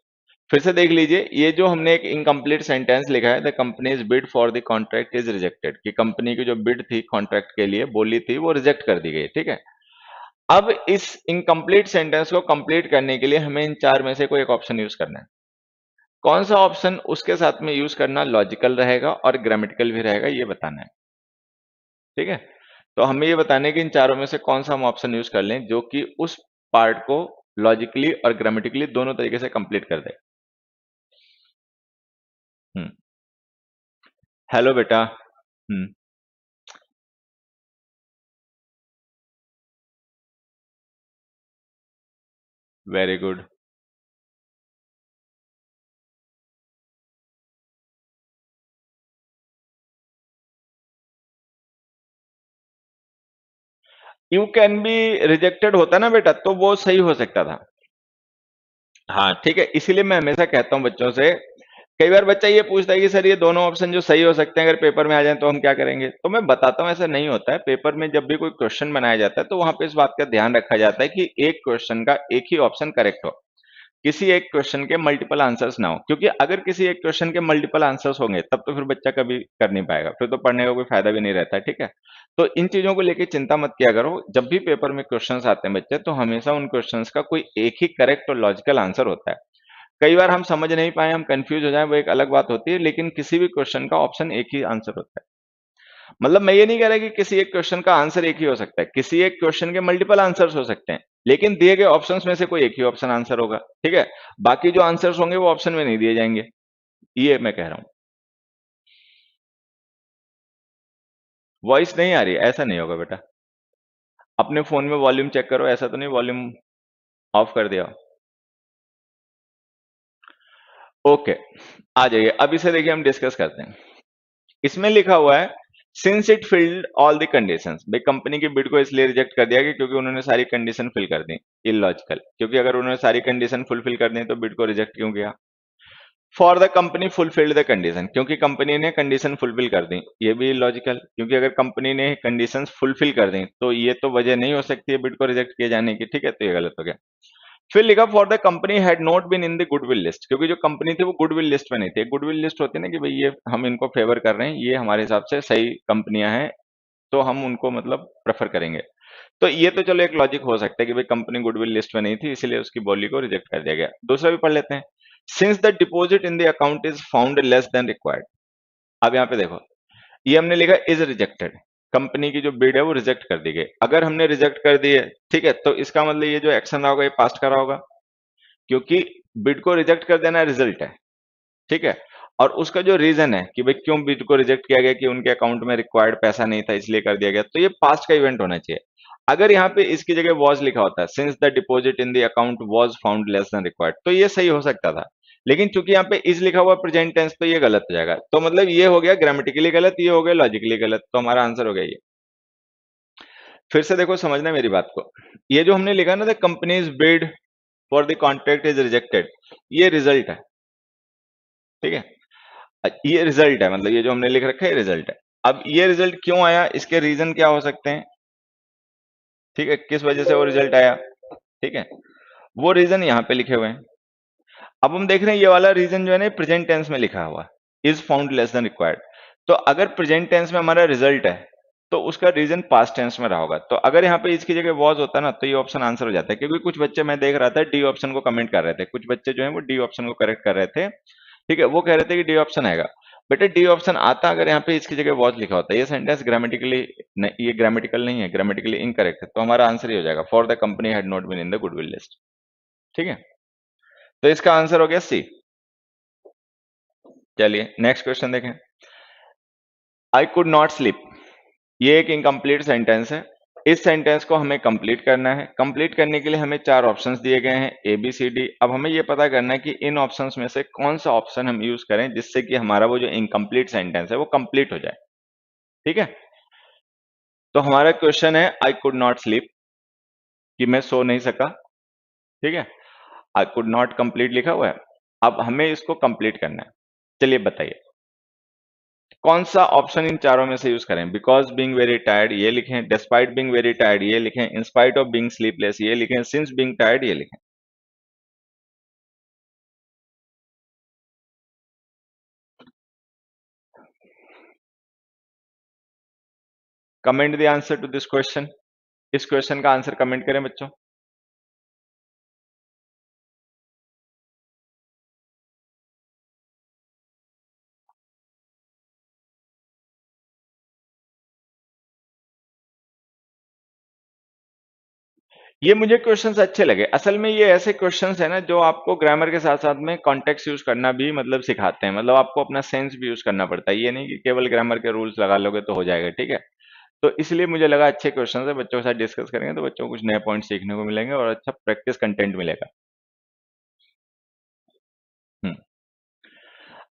फिर से देख लीजिए, ये जो हमने एक इनकम्प्लीट सेंटेंस लिखा है, the companies bid for the contract is rejected, कि कंपनी की जो बिड थी कॉन्ट्रैक्ट के लिए बोली थी वो रिजेक्ट कर दी गई। ठीक है। अब इस इनकम्प्लीट सेंटेंस को कंप्लीट करने के लिए हमें इन चार में से कोई एक ऑप्शन यूज करना है। कौन सा ऑप्शन उसके साथ में यूज करना लॉजिकल रहेगा और ग्रामेटिकल भी रहेगा, ये बताना है। ठीक है। तो हमें ये बताना है कि इन चारों में से कौन सा हम ऑप्शन यूज कर लें जो कि उस पार्ट को लॉजिकली और ग्रामेटिकली दोनों तरीके से कंप्लीट कर दे। हम्म। हेलो बेटा। हम्म। Very good. You can be rejected होता ना बेटा, तो वो सही हो सकता था। हाँ ठीक है, इसीलिए मैं हमेशा कहता हूँ बच्चों से, कई बार बच्चा ये पूछता है कि सर ये दोनों ऑप्शन जो सही हो सकते हैं अगर पेपर में आ जाए तो हम क्या करेंगे, तो मैं बताता हूँ ऐसा नहीं होता है। पेपर में जब भी कोई क्वेश्चन बनाया जाता है तो वहां पे इस बात का ध्यान रखा जाता है कि एक क्वेश्चन का एक ही ऑप्शन करेक्ट हो, किसी एक क्वेश्चन के मल्टीपल आंसर्स ना हो, क्योंकि अगर किसी एक क्वेश्चन के मल्टीपल आंसर्स होंगे तब तो फिर बच्चा कभी कर नहीं पाएगा, फिर तो पढ़ने का कोई फायदा भी नहीं रहता है, ठीक है। तो इन चीजों को लेके चिंता मत किया करो, जब भी पेपर में क्वेश्चंस आते हैं बच्चे तो हमेशा उन क्वेश्चंस का कोई एक ही करेक्ट और लॉजिकल आंसर होता है। कई बार हम समझ नहीं पाए, हम कंफ्यूज हो जाए, वो एक अलग बात होती है, लेकिन किसी भी क्वेश्चन का ऑप्शन एक ही आंसर होता है। मतलब मैं ये नहीं कह रहा कि किसी एक क्वेश्चन का आंसर एक ही हो सकता है, किसी एक क्वेश्चन के मल्टीपल आंसर्स हो सकते हैं, लेकिन दिए गए ऑप्शंस में से कोई एक ही ऑप्शन आंसर होगा, ठीक है। बाकी जो आंसर्स होंगे वो ऑप्शन में नहीं दिए जाएंगे, ये मैं कह रहा हूं। वॉइस नहीं आ रही, ऐसा नहीं होगा बेटा। अपने फोन में वॉल्यूम चेक करो, ऐसा तो नहीं वॉल्यूम ऑफ कर दिया। ओके, आ जाइए, अब इसे देखिए हम डिस्कस करते हैं। इसमें लिखा हुआ है since it filled all the conditions, भाई कंपनी की बिड को इसलिए रिजेक्ट कर दिया कि क्योंकि उन्होंने सारी कंडीशन फिल कर दी। इलॉजिकल, क्योंकि अगर उन्होंने सारी कंडीशन फुलफिल कर दी तो बिड को रिजेक्ट क्यों किया। For the company fulfilled the condition, क्योंकि कंपनी ने कंडीशन फुलफिल कर दी, ये भी लॉजिकल, क्योंकि अगर कंपनी ने कंडीशन फुलफिल कर दी तो ये तो वजह नहीं हो सकती है बिड को रिजेक्ट किए जाने की, ठीक है, तो ये गलत हो गया। फिर लिखा for the company had not been in the goodwill list, क्योंकि जो कंपनी थी वो गुडविल लिस्ट में नहीं थी। गुडविल लिस्ट होती है ना कि भाई ये हम इनको फेवर कर रहे हैं, ये हमारे हिसाब से सही कंपनियां हैं, तो हम उनको मतलब प्रेफर करेंगे। तो ये तो चलो एक लॉजिक हो सकता है कि भाई कंपनी गुडविल लिस्ट में नहीं थी इसलिए उसकी बोली को रिजेक्ट कर दिया गया। दूसरा भी पढ़ लेते हैं, since the deposit in the account is found less than required. अब यहाँ पे देखो, ये हमने लिखा इज रिजेक्टेड, कंपनी की जो बिड है वो रिजेक्ट कर दी गई। अगर हमने रिजेक्ट कर दी है, ठीक है, तो इसका मतलब ये जो एक्शन रहा होगा ये पास्ट का रहा होगा, क्योंकि बिड को रिजेक्ट कर देना रिजल्ट है, ठीक है। और उसका जो रीजन है कि भाई क्यों बिड को रिजेक्ट किया गया, कि उनके अकाउंट में रिक्वायर्ड पैसा नहीं था इसलिए कर दिया गया, तो ये पास्ट का इवेंट होना चाहिए। अगर यहाँ पे इसकी जगह वॉज लिखा होता है, since the deposit in the account was found less than required, तो ये सही हो सकता था। लेकिन चूंकि यहाँ पे इज लिखा हुआ प्रेजेंट टेंस, तो ये गलत हो जाएगा। तो मतलब ये हो गया ग्रामेटिकली गलत, ये हो गया लॉजिकली गलत, तो हमारा आंसर हो गया ये। फिर से देखो, समझना मेरी बात को, ये जो हमने लिखा ना, the companies bid for the contract is rejected, ये रिजल्ट है, ठीक है। ये रिजल्ट है, मतलब ये जो हमने लिख रखा है रिजल्ट है। अब ये रिजल्ट क्यों आया, इसके रीजन क्या हो सकते हैं, ठीक है, किस वजह से वो रिजल्ट आया, ठीक है, वो रीजन यहाँ पे लिखे हुए हैं। अब हम देख रहे हैं ये वाला रीजन जो है ना प्रेजेंट टेंस में लिखा हुआ is found less than required. तो अगर प्रेजेंट टेंस में हमारा रिजल्ट है तो उसका रीजन पास्ट टेंस में रहा होगा। तो अगर यहाँ पे इसकी जगह वॉज होता ना तो ये ऑप्शन आंसर हो जाता है, क्योंकि कुछ बच्चे मैं देख रहा था डी ऑप्शन को कमेंट कर रहे थे, कुछ बच्चे जो है वो डी ऑप्शन को करेक्ट कर रहे थे, ठीक है, वो कह रहे थे कि डी ऑप्शन आएगा। बेटा डी ऑप्शन आता अगर यहाँ पे इसकी जगह वॉज लिखा होता, ये सेंटेंस ग्रामेटिकली ये ग्रामेटिकल नहीं है, ग्रामेटिकली इनकरेक्ट है, तो हमारा आंसर ही हो जाएगा for the company had not been in the goodwill list, ठीक है। तो इसका आंसर हो गया सी। चलिए नेक्स्ट क्वेश्चन देखें। आई कुड नॉट स्लीप, ये एक इनकम्प्लीट सेंटेंस है। इस सेंटेंस को हमें कंप्लीट करना है। कंप्लीट करने के लिए हमें चार ऑप्शंस दिए गए हैं, ए बी सी डी। अब हमें ये पता करना है कि इन ऑप्शंस में से कौन सा ऑप्शन हम यूज करें जिससे कि हमारा वो जो इनकम्प्लीट सेंटेंस है वो कंप्लीट हो जाए, ठीक है। तो हमारा क्वेश्चन है आई कुड नॉट स्लीप, कि मैं सो नहीं सका, ठीक है। आई कुड नॉट कंप्लीट लिखा हुआ है। अब हमें इसको कंप्लीट करना है। चलिए बताइए कौन सा ऑप्शन इन चारों में से यूज करें। बिकॉज बीइंग वेरी टायर्ड ये लिखें, डिस्पाइट बीइंग वेरी टायर्ड ये लिखें, in spite of being sleepless ये लिखें, सिंस बीइंग टायर्ड ये लिखें। Comment the answer to this question, इस क्वेश्चन का आंसर कमेंट करें बच्चों। ये मुझे क्वेश्चंस अच्छे लगे। असल में ये ऐसे क्वेश्चंस है ना जो आपको ग्रामर के साथ साथ में कॉन्टेक्स्ट यूज करना भी मतलब सिखाते हैं, मतलब आपको अपना सेंस भी यूज करना पड़ता है, ये नहीं कि केवल ग्रामर के रूल्स लगा लोगे तो हो जाएगा, ठीक है। तो इसलिए मुझे लगा अच्छे क्वेश्चन है, बच्चों के साथ डिस्कस करेंगे तो बच्चों को कुछ नए पॉइंट सीखने को मिलेंगे और अच्छा प्रैक्टिस कंटेंट मिलेगा। हम्म।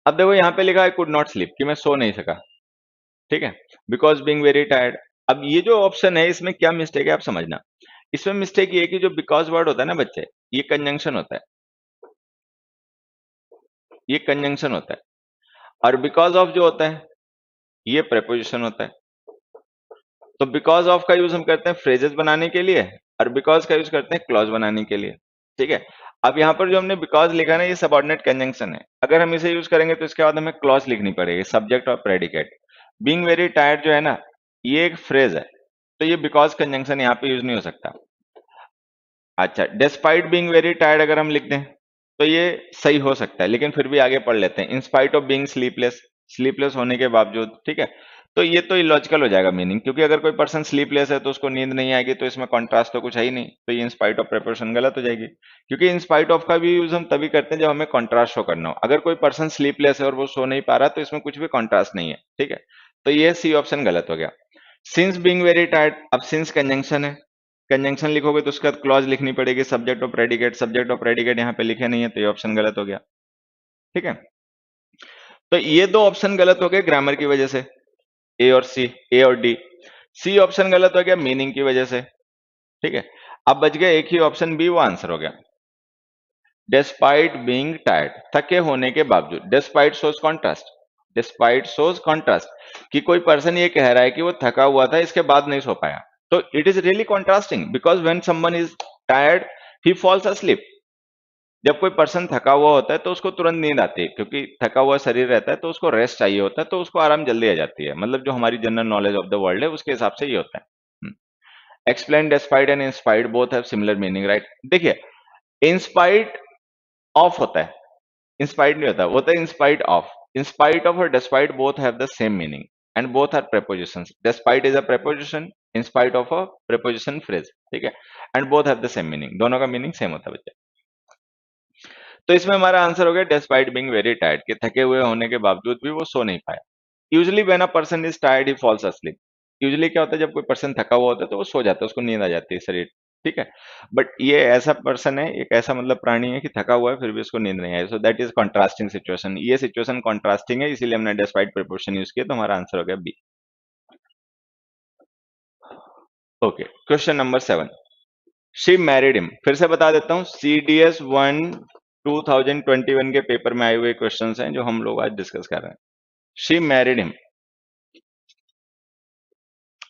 अब देखो यहाँ पे लिखा है कुड नॉट स्लीप, कि मैं सो नहीं सका, ठीक है। बिकॉज बीइंग वेरी टायर्ड, अब ये जो ऑप्शन है इसमें क्या मिस्टेक है आप समझना। इसमें मिस्टेक ये है कि जो बिकॉज वर्ड होता है ना बच्चे, ये कंजंक्शन होता है, ये कंजंक्शन होता है। और बिकॉज ऑफ जो होता है ये प्रेपोजिशन होता है। तो बिकॉज ऑफ का यूज हम करते हैं फ्रेजेस बनाने के लिए, और बिकॉज का यूज करते हैं क्लॉज बनाने के लिए। ठीक है। अब यहाँ पर जो हमने बिकॉज लिखा है ना, ये सबऑर्डिनेट कंजंक्शन है। अगर हम इसे यूज करेंगे तो इसके बाद हमें क्लॉज लिखनी पड़ेगी, सब्जेक्ट और प्रेडिकेट। बीइंग वेरी टायर्ड जो है ना, ये एक फ्रेज है, तो ये बिकॉज कंजंक्शन यहाँ पे यूज नहीं हो सकता। अच्छा, डिस्पाइट बीइंग वेरी टायर्ड अगर हम लिख दें तो ये सही हो सकता है, लेकिन फिर भी आगे पढ़ लेते हैं। इन spite of being sleepless, sleepless होने के बावजूद, ठीक है। तो ये तो इलॉजिकल हो जाएगा मीनिंग, क्योंकि अगर कोई पर्सन स्लीपलेस है तो उसको नींद नहीं आएगी, तो इसमें कॉन्ट्रास्ट तो कुछ है ही नहीं, तो ये इन स्पाइट ऑफ प्रेपोजिशन गलत हो जाएगी। क्योंकि इन स्पाइट ऑफ का भी यूज हम तभी करते हैं जब हमें कॉन्ट्रास्ट शो करना हो। अगर कोई पर्सन स्लीपलेस है और वो सो नहीं पा रहा तो इसमें कुछ भी कॉन्ट्रास्ट नहीं है, ठीक है। तो ये सी ऑप्शन गलत हो गया। सिंस बीइंग वेरी टायर्ड, अब सिंस कंजंक्शन है, कंजंक्शन लिखोगे तो उसके बाद क्लॉज लिखनी पड़ेगी, सब्जेक्ट और प्रेडिकेट। सब्जेक्ट और प्रेडिकेट यहाँ पे लिखे नहीं है, तो ये ऑप्शन गलत हो गया, ठीक है। तो ये दो ऑप्शन गलत हो गए ग्रामर की वजह से, ए और सी, ए और डी। सी ऑप्शन गलत हो गया मीनिंग की वजह से, ठीक है। अब बच गया एक ही ऑप्शन बी, वो आंसर हो गया। डिस्पाइट बीइंग टायर्ड, थके होने के बावजूद। Despite shows contrast, despite shows contrast, कि कोई पर्सन ये कह रहा है कि वो थका हुआ था, इसके बाद नहीं सो पाया। तो it is really contrasting, because when someone is tired he falls asleep। जब कोई पर्सन थका हुआ होता है तो उसको तुरंत नींद आती है, क्योंकि थका हुआ शरीर रहता है तो उसको रेस्ट चाहिए होता है, तो उसको आराम जल्दी आ जाती है। मतलब जो हमारी general knowledge of the world है उसके हिसाब से ये होता है। Explain despite and inspired both have similar meaning, right. देखिए, इंस्पाइट ऑफ होता है, इंस्पाइर्ड नहीं होता, वो होता है इंस्पाइट ऑफ। इंस्पाइट ऑफ और despite both have the same meaning and both are prepositions। Despite is a preposition, in spite of a preposition phrase, ठीक है। And both have the same meaning, दोनों का मीनिंग सेम होता है बच्चे। तो इसमें हमारा आंसर हो गया डिस्पाइट बीइंग वेरी टायर्ड, कि थके हुए होने के बावजूद भी वो सो नहीं पाया। Usually when a person is tired he falls asleep। यूजुअली क्या होता है, जब कोई पर्सन थका हुआ होता है तो वो सो जाता है, उसको नींद आ जाती है शरीर, ठीक है। बट ये ऐसा पर्सन है, एक ऐसा मतलब प्राणी है कि थका हुआ है फिर भी उसको नींद नहीं आई, so that is contrasting situation. ये सिचुएशन कॉन्ट्रास्टिंग है, इसीलिए हमने डिस्पाइट प्रीपोजिशन यूज किया, तो हमारा आंसर हो गया B. Okay, question number 7। She married him, फिर से बता देता हूँ, CDS 1 2021 के पेपर में आए हुए क्वेश्चंस हैं जो हम लोग आज डिस्कस कर रहे हैं। She married him,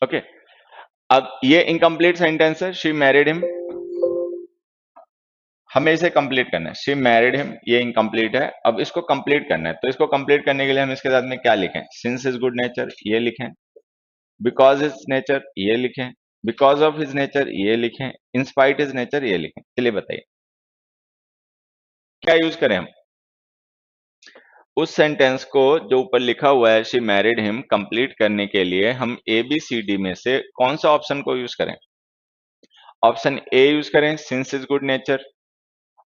okay. अब ये इनकम्प्लीट सेंटेंस है, शी मैरिड हिम, हमें इसे कंप्लीट करना है। शी मैरिड हिम, ये इनकम्प्लीट है, अब इसको कंप्लीट करना है। तो इसको कंप्लीट करने के लिए हम इसके साथ में क्या लिखें? सिंस इज गुड नेचर, ये लिखें। बिकॉज इज नेचर, ये लिखें। बिकॉज ऑफ हिज नेचर, ये लिखें। इन स्पाइट हिज नेचर, ये लिखें। चलिए बताइए क्या यूज करें हम उस सेंटेंस को जो ऊपर लिखा हुआ है शी मैरिड हिम, कंप्लीट करने के लिए हम ABCD में से कौन सा ऑप्शन को यूज करें? ऑप्शन ए यूज करें, since is good nature.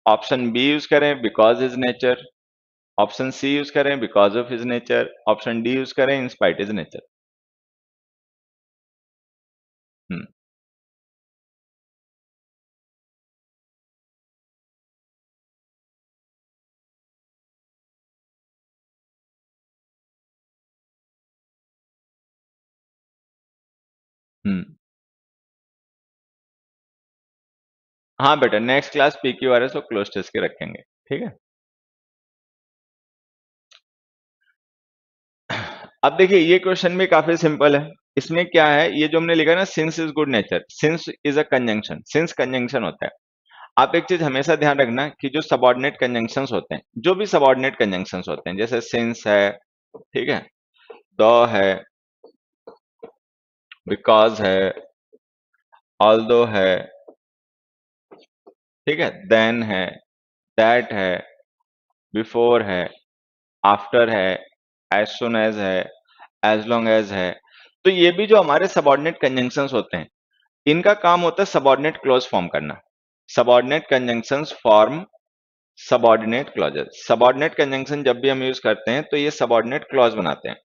Option B use करें, because is nature. Option C use करें, because of his nature. Option D use करें, इन स्पाइट हिज नेचर। हम्म हम्म हाँ बेटा, नेक्स्ट क्लास PQRS और क्लोज टेस्ट के रखेंगे, ठीक है। अब देखिए, ये क्वेश्चन भी काफी सिंपल है। इसमें क्या है, ये जो हमने लिखा है ना, since is good nature, since is a conjunction, since conjunction होता है। आप एक चीज हमेशा ध्यान रखना कि जो सबऑर्डिनेट कंजंक्शंस होते हैं, जो भी सबऑर्डिनेट कंजंक्शंस होते हैं, जैसे सिंस है, ठीक है, द है, बिकॉज है, ऑल्दो है, ठीक है, देन है, दैट है, बिफोर है, आफ्टर है, एज सुन एज है, एज लॉन्ग एज है। तो ये भी जो हमारे सबऑर्डिनेट कंजंक्शंस होते हैं, इनका काम होता है सबऑर्डिनेट क्लॉज फॉर्म करना। Subordinate conjunctions form subordinate clauses. Subordinate conjunction जब भी हम यूज करते हैं तो ये सबऑर्डिनेट क्लॉज बनाते हैं।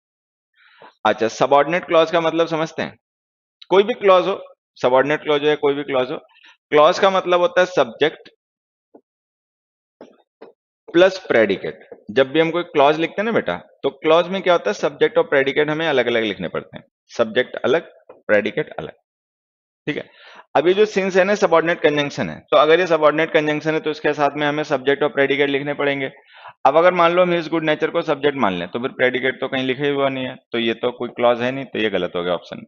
अच्छा, सबऑर्डिनेट क्लॉज का मतलब समझते हैं? कोई भी क्लॉज हो, सबऑर्डिनेट क्लॉज हो या कोई भी क्लॉज हो, क्लॉज का मतलब होता है सब्जेक्ट प्लस प्रेडिकेट। जब भी हम कोई क्लॉज लिखते हैं ना बेटा, तो क्लॉज में क्या होता है, सब्जेक्ट और प्रेडिकेट हमें अलग अलग लिखने पड़ते हैं। सब्जेक्ट अलग, प्रेडिकेट अलग। ठीक है। अब ये जो सिंस है ना सबऑर्डिनेट कंजंक्शन है, तो अगर ये सबऑर्डिनेट कंजंक्शन है तो इसके साथ में हमें सब्जेक्ट और प्रेडिकेट लिखने पड़ेंगे। अब अगर मान लो हम इस गुड नेचर को सब्जेक्ट मान लें तो फिर प्रेडिकेट तो कहीं लिखे हुआ नहीं है, तो ये तो कोई क्लॉज है नहीं, तो ये गलत हो गया ऑप्शन।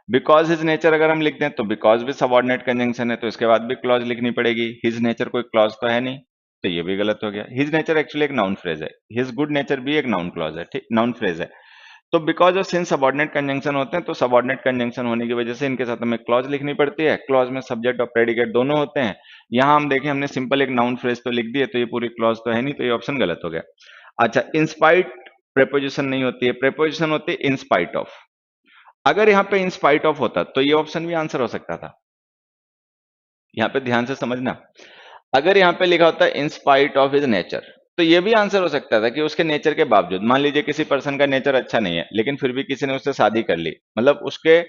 बिकॉज हिज नेचर अगर हम लिखते हैं तो बिकॉज भी सबऑर्डिनेट कंजंक्शन है, तो इसके बाद भी क्लॉज लिखनी पड़ेगी। हिज नेचर कोई क्लॉज तो है नहीं, तो ये भी गलत हो गया। हिज नेचर एक्चुअली एक नाउन फ्रेज है, हिज गुड नेचर भी एक नाउन क्लॉज है, ठीक, नाउन फ्रेज है। तो because of since subordinate conjunction होते हैं, तो सबऑर्डिनेट कंजंक्शन होने की वजह से इनके साथ हमें क्लॉज लिखनी पड़ती है। क्लॉज में सब्जेक्ट और प्रेडिकेट दोनों होते हैं। यहां हम देखें हमने सिंपल एक नाउन फ्रेज तो लिख दी है, तो ये पूरी क्लॉज तो है नहीं, तो ये ऑप्शन गलत हो गया। अच्छा, इंस्पाइट प्रेपोजिशन नहीं होती है, प्रेपोजिशन होती है इंस्पाइट ऑफ। अगर यहाँ पे इंस्पाइट ऑफ होता तो ये ऑप्शन भी आंसर हो सकता था। यहाँ पे ध्यान से समझना, अगर यहाँ पे लिखा होता है इंस्पाइट ऑफ हिज नेचर, तो ये भी आंसर हो सकता था कि उसके नेचर के बावजूद। मान लीजिए किसी पर्सन का नेचर अच्छा नहीं है, लेकिन फिर भी किसी ने उससे शादी कर ली, मतलब उसके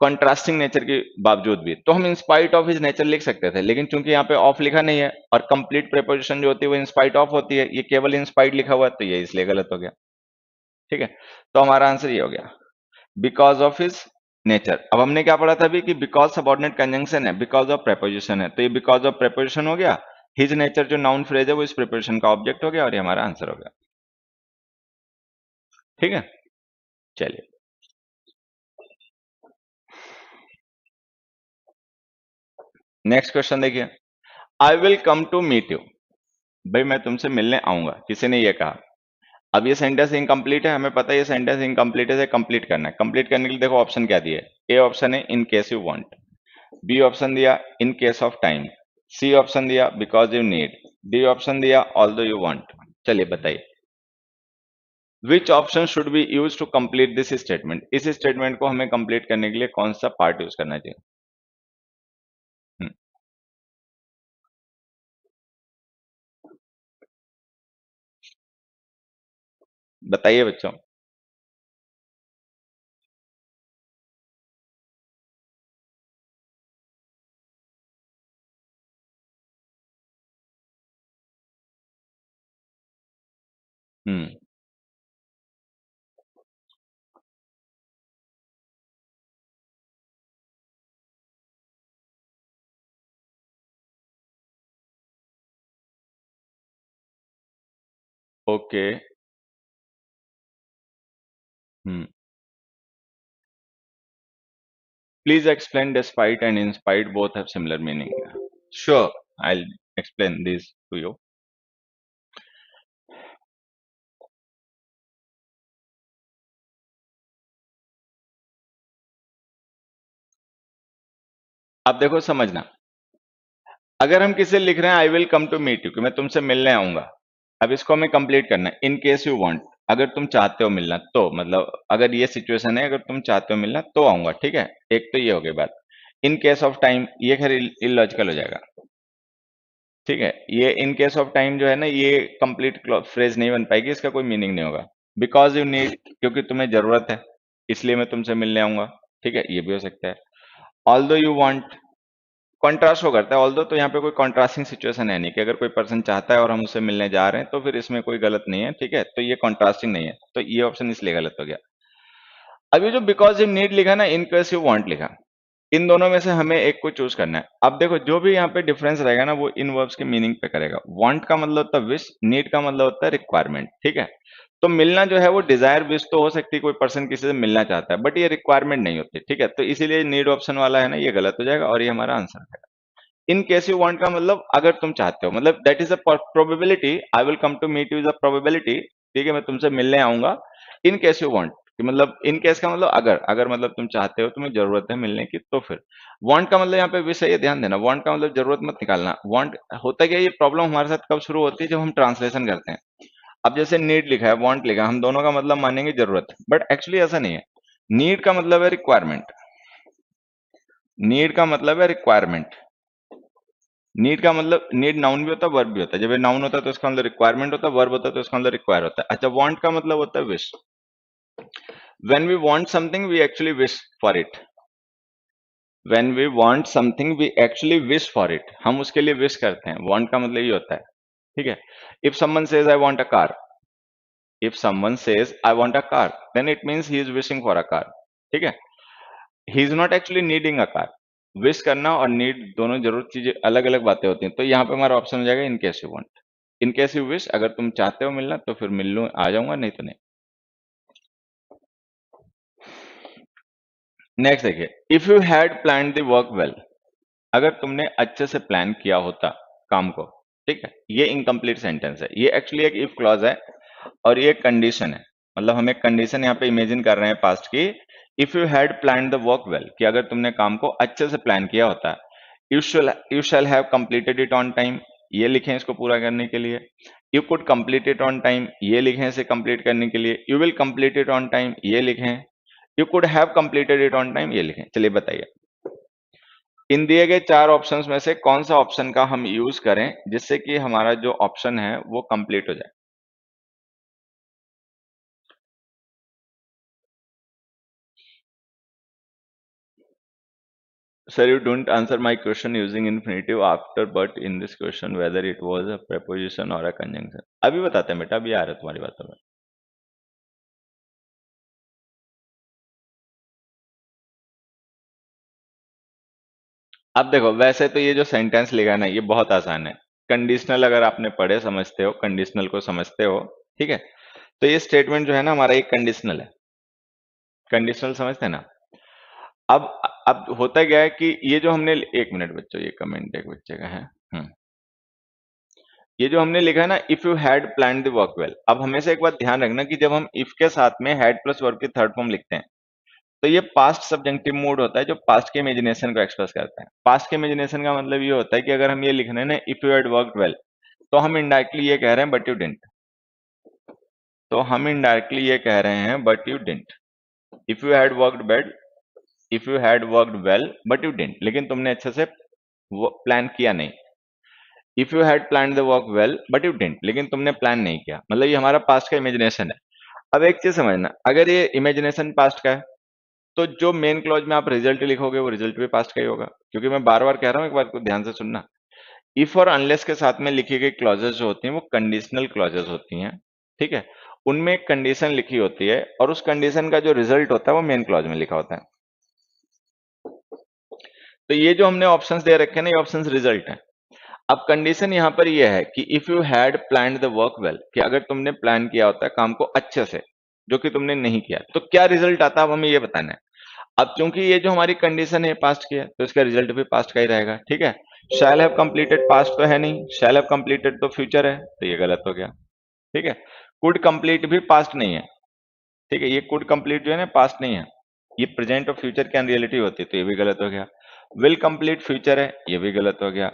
कॉन्ट्रास्टिंग नेचर के बावजूद भी, तो हम इंस्पाइट ऑफ हिज नेचर लिख सकते थे। लेकिन चूंकि यहाँ पे ऑफ लिखा नहीं है और कंप्लीट प्रेपोजिशन जो होती है वो इंस्पाइट ऑफ होती है, ये केवल इंस्पाइट लिखा हुआ है, तो ये इसलिए गलत हो गया। ठीक है, तो हमारा आंसर ये हो गया, बिकॉज ऑफ हिज नेचर। अब हमने क्या पढ़ा था अभी कि बिकॉज सबऑर्डिनेट कंजंक्शन है, बिकॉज ऑफ प्रेपोजिशन है, तो ये बिकॉज ऑफ प्रेपोजिशन हो गया। हिज नेचर जो नाउन फ्रेज है वो इस प्रेपोजिशन का ऑब्जेक्ट हो गया, और ये हमारा आंसर हो गया। ठीक है, चलिए नेक्स्ट क्वेश्चन देखिए। I will come to meet you, भाई मैं तुमसे मिलने आऊंगा, किसी ने ये कहा। अब ये सेंटेंस इनकम्प्लीट है, हमें पता है ये सेंटेंस इनकम्प्लीट है, कंप्लीट करना है। कंप्लीट करने के लिए देखो ऑप्शन क्या दिए। ए ऑप्शन है in case you want, B option दिया in case of time, C option दिया because you need, D option दिया ऑल्दो यू वांट। चलिए बताइए, which option should be use to complete this statement. इस स्टेटमेंट को हमें कंप्लीट करने के लिए कौन सा पार्ट यूज करना चाहिए? हम्म, बताइए बच्चों। Hmm, okay. Hmm, please explain despite and in spite both have similar meaning. Sure, I explain this to you. अब देखो समझना, अगर हम किसे लिख रहे हैं I will come to meet you, कि मैं तुमसे मिलने आऊंगा। अब इसको हमें कंप्लीट करना है, इन केस यू वांट, अगर तुम चाहते हो मिलना तो, मतलब अगर ये सिचुएशन है, अगर तुम चाहते हो मिलना तो आऊंगा। ठीक है, एक तो ये हो गई बात। इन केस ऑफ टाइम, ये खैर इलॉजिकल हो जाएगा। ठीक है, ये इन केस ऑफ टाइम जो है ना, ये कंप्लीट फ्रेज नहीं बन पाएगी, इसका कोई मीनिंग नहीं होगा। बिकॉज यू नीड, क्योंकि तुम्हें जरूरत है, इसलिए मैं तुमसे मिलने आऊंगा। ठीक है, ये भी हो सकता है। ऑल्दो यू वांट, कॉन्ट्रास्ट हो करता है। ऑल्दो तो यहाँ पे कोई कॉन्ट्रास्टिंग सिचुएशन है नहीं, कि अगर कोई पर्सन चाहता है और हम उससे मिलने जा रहे हैं, तो फिर इसमें कोई गलत नहीं है। ठीक है, तो ये कॉन्ट्रास्टिंग नहीं है, तो ये ऑप्शन इसलिए गलत हो गया। अब ये जो बिकॉज यू नीड लिखा ना, इन केस यू वांट लिखा, इन दोनों में से हमें एक को चूज करना है। अब देखो जो भी यहाँ पे डिफरेंस रहेगा ना, वो इन वर्ब्स के मीनिंग पे करेगा। वांट का मतलब होता है विश, नीड का मतलब होता है रिक्वायरमेंट। ठीक है, तो मिलना जो है वो डिजायर विश तो हो सकती है, कोई पर्सन किसी से मिलना चाहता है, बट ये रिक्वायरमेंट नहीं होती। ठीक है, तो इसीलिए नीड ऑप्शन वाला है ना, ये गलत हो जाएगा, और ये हमारा आंसर है। इन केस यू वांट का मतलब अगर तुम चाहते हो, मतलब that is a probability. I will come to meet you is a probability. ठीक है, मैं तुमसे मिलने आऊंगा। इन केस यू वांट, कि मतलब इन केस का मतलब अगर, अगर मतलब तुम चाहते हो, तुम्हें जरूरत है मिलने की, तो फिर। वांट का मतलब यहाँ पे विषय है, ध्यान देना, वांट का मतलब जरूरत मत निकालना। वांट होता क्या है, ये प्रॉब्लम हमारे साथ कब शुरू होती है, जब हम ट्रांसलेशन करते हैं। अब जैसे नीड लिखा है, वांट लिखा है, हम दोनों का मतलब मानेंगे जरूरत, बट एक्चुअली ऐसा नहीं है। नीड का मतलब है रिक्वायरमेंट, नीड का मतलब है रिक्वायरमेंट। नीड का मतलब, नीड नाउन भी होता है, वर्ब भी होता है। जब ये नाउन होता है तो इसका मतलब रिक्वायरमेंट होता है, वर्ब होता है तो इसका मतलब रिक्वायर होता है। अच्छा, वांट का मतलब होता है wish. When we want something we actually wish for it. When we want something we actually wish for it, हम उसके लिए विश करते हैं। वांट का मतलब ये होता है। ठीक है, if someone says I want a car, if someone says I want a car, then it means he is wishing for a car. ठीक है, he is not actually needing a car. Wish करना और नीड दोनों जरूर चीजें अलग अलग बातें होती हैं। तो यहाँ पे हमारा ऑप्शन हो जाएगा इन case you want. In case you wish, अगर तुम चाहते हो मिलना तो फिर मिल लूँ, आ जाऊंगा, नहीं तो नहीं। नेक्स्ट देखिए, if you had plan the work well, अगर तुमने अच्छे से प्लान किया होता काम को, ठीक है, ये इनकम्प्लीट सेंटेंस है। ये एक्चुअली एक इफ क्लॉज है और ये कंडीशन है। मतलब हम एक कंडीशन यहाँ पे इमेजिन कर रहे हैं पास्ट की। If you had plan the work well, कि अगर तुमने काम को अच्छे से प्लान किया होता, you shall have completed it on time, ये लिखें इसको पूरा करने के लिए। You could complete it on time, ये लिखें इसे कंप्लीट करने के लिए। You will complete it on time, ये लिखें। You could have completed it on time, ये लिखें। चलिए बताइए, इन दिए गए चार ऑप्शंस में से कौन सा ऑप्शन का हम यूज करें जिससे कि हमारा जो ऑप्शन है वो कंप्लीट हो जाए। Sir, you don't answer my question using infinitive after but in this question whether it was a preposition or a conjunction। अभी बताते हैं बेटा, अभी आ रहा है तुम्हारी बातों में। अब देखो, वैसे तो ये जो सेंटेंस लिखा है ना, ये बहुत आसान है। कंडीशनल अगर आपने पढ़े, समझते हो, कंडीशनल को समझते हो, ठीक है, तो ये स्टेटमेंट जो है ना हमारा एक कंडीशनल है। कंडीशनल समझते हैं ना। अब अब होता क्या है कि ये जो हमने, एक मिनट बच्चों, ये कमेंट एक बच्चे का है। हम्म ये जो हमने लिखा है ना, if you had plan the work well, अब हमेशा एक बात ध्यान रखना कि जब हम इफ के साथ में हैड प्लस वर्ब की थर्ड फॉर्म लिखते हैं, तो ये पास्ट सब्जेक्टिव मूड होता है जो पास्ट के इमेजिनेशन को एक्सप्रेस करता है। पास्ट के इमेजिनेशन का मतलब ये होता है कि अगर हम ये लिख रहे हैं ना, if you had worked well, तो हम इनडायरेक्टली ये कह रहे हैं बट यू डिडंट। तो हम इनडायरेक्टली ये कह रहे हैं but you didn't. If you had worked well, if you had worked well but you didn't, लेकिन तुमने अच्छे से प्लान किया नहीं। If you had plan the work well but you didn't, लेकिन तुमने प्लान नहीं किया, मतलब ये हमारा पास्ट का इमेजिनेशन है। अब एक चीज समझना, अगर ये इमेजिनेशन पास्ट का है, तो जो मेन क्लॉज में आप रिजल्ट लिखोगे वो रिजल्ट भी पास्ट का ही होगा। क्योंकि मैं बार बार कह रहा हूं, एक बात को ध्यान से सुनना, इफ और अनलेस के साथ में लिखी गई क्लॉजेस जो होती हैं वो कंडीशनल क्लॉजेस होती हैं, ठीक है। उनमें एक कंडीशन लिखी होती है और उस कंडीशन का जो रिजल्ट होता है वो मेन क्लॉज में लिखा होता है। तो ये जो हमने ऑप्शंस दे रखे हैं ना, ये ऑप्शंस रिजल्ट है। अब कंडीशन यहाँ पर यह है कि if you had planned the work well, कि अगर तुमने प्लान किया होता है काम को अच्छे से, जो कि तुमने नहीं किया, तो क्या रिजल्ट आता है, अब हमें ये बताना है। अब चूंकि ये जो हमारी कंडीशन है पास्ट की है, तो इसका रिजल्ट भी पास्ट का ही रहेगा, ठीक है। शैल हैव कंप्लीटेड पास्ट तो है नहीं, शैल हैव कंप्लीटेड तो फ्यूचर है, तो ये गलत हो गया, ठीक है। कुड कंप्लीट भी पास्ट नहीं है, ठीक है, ये कुड कंप्लीट जो है ना पास्ट नहीं है, ये प्रेजेंट और फ्यूचर की रियलिटी होती है, तो ये भी गलत हो गया। विल कंप्लीट फ्यूचर है, ये भी गलत हो गया।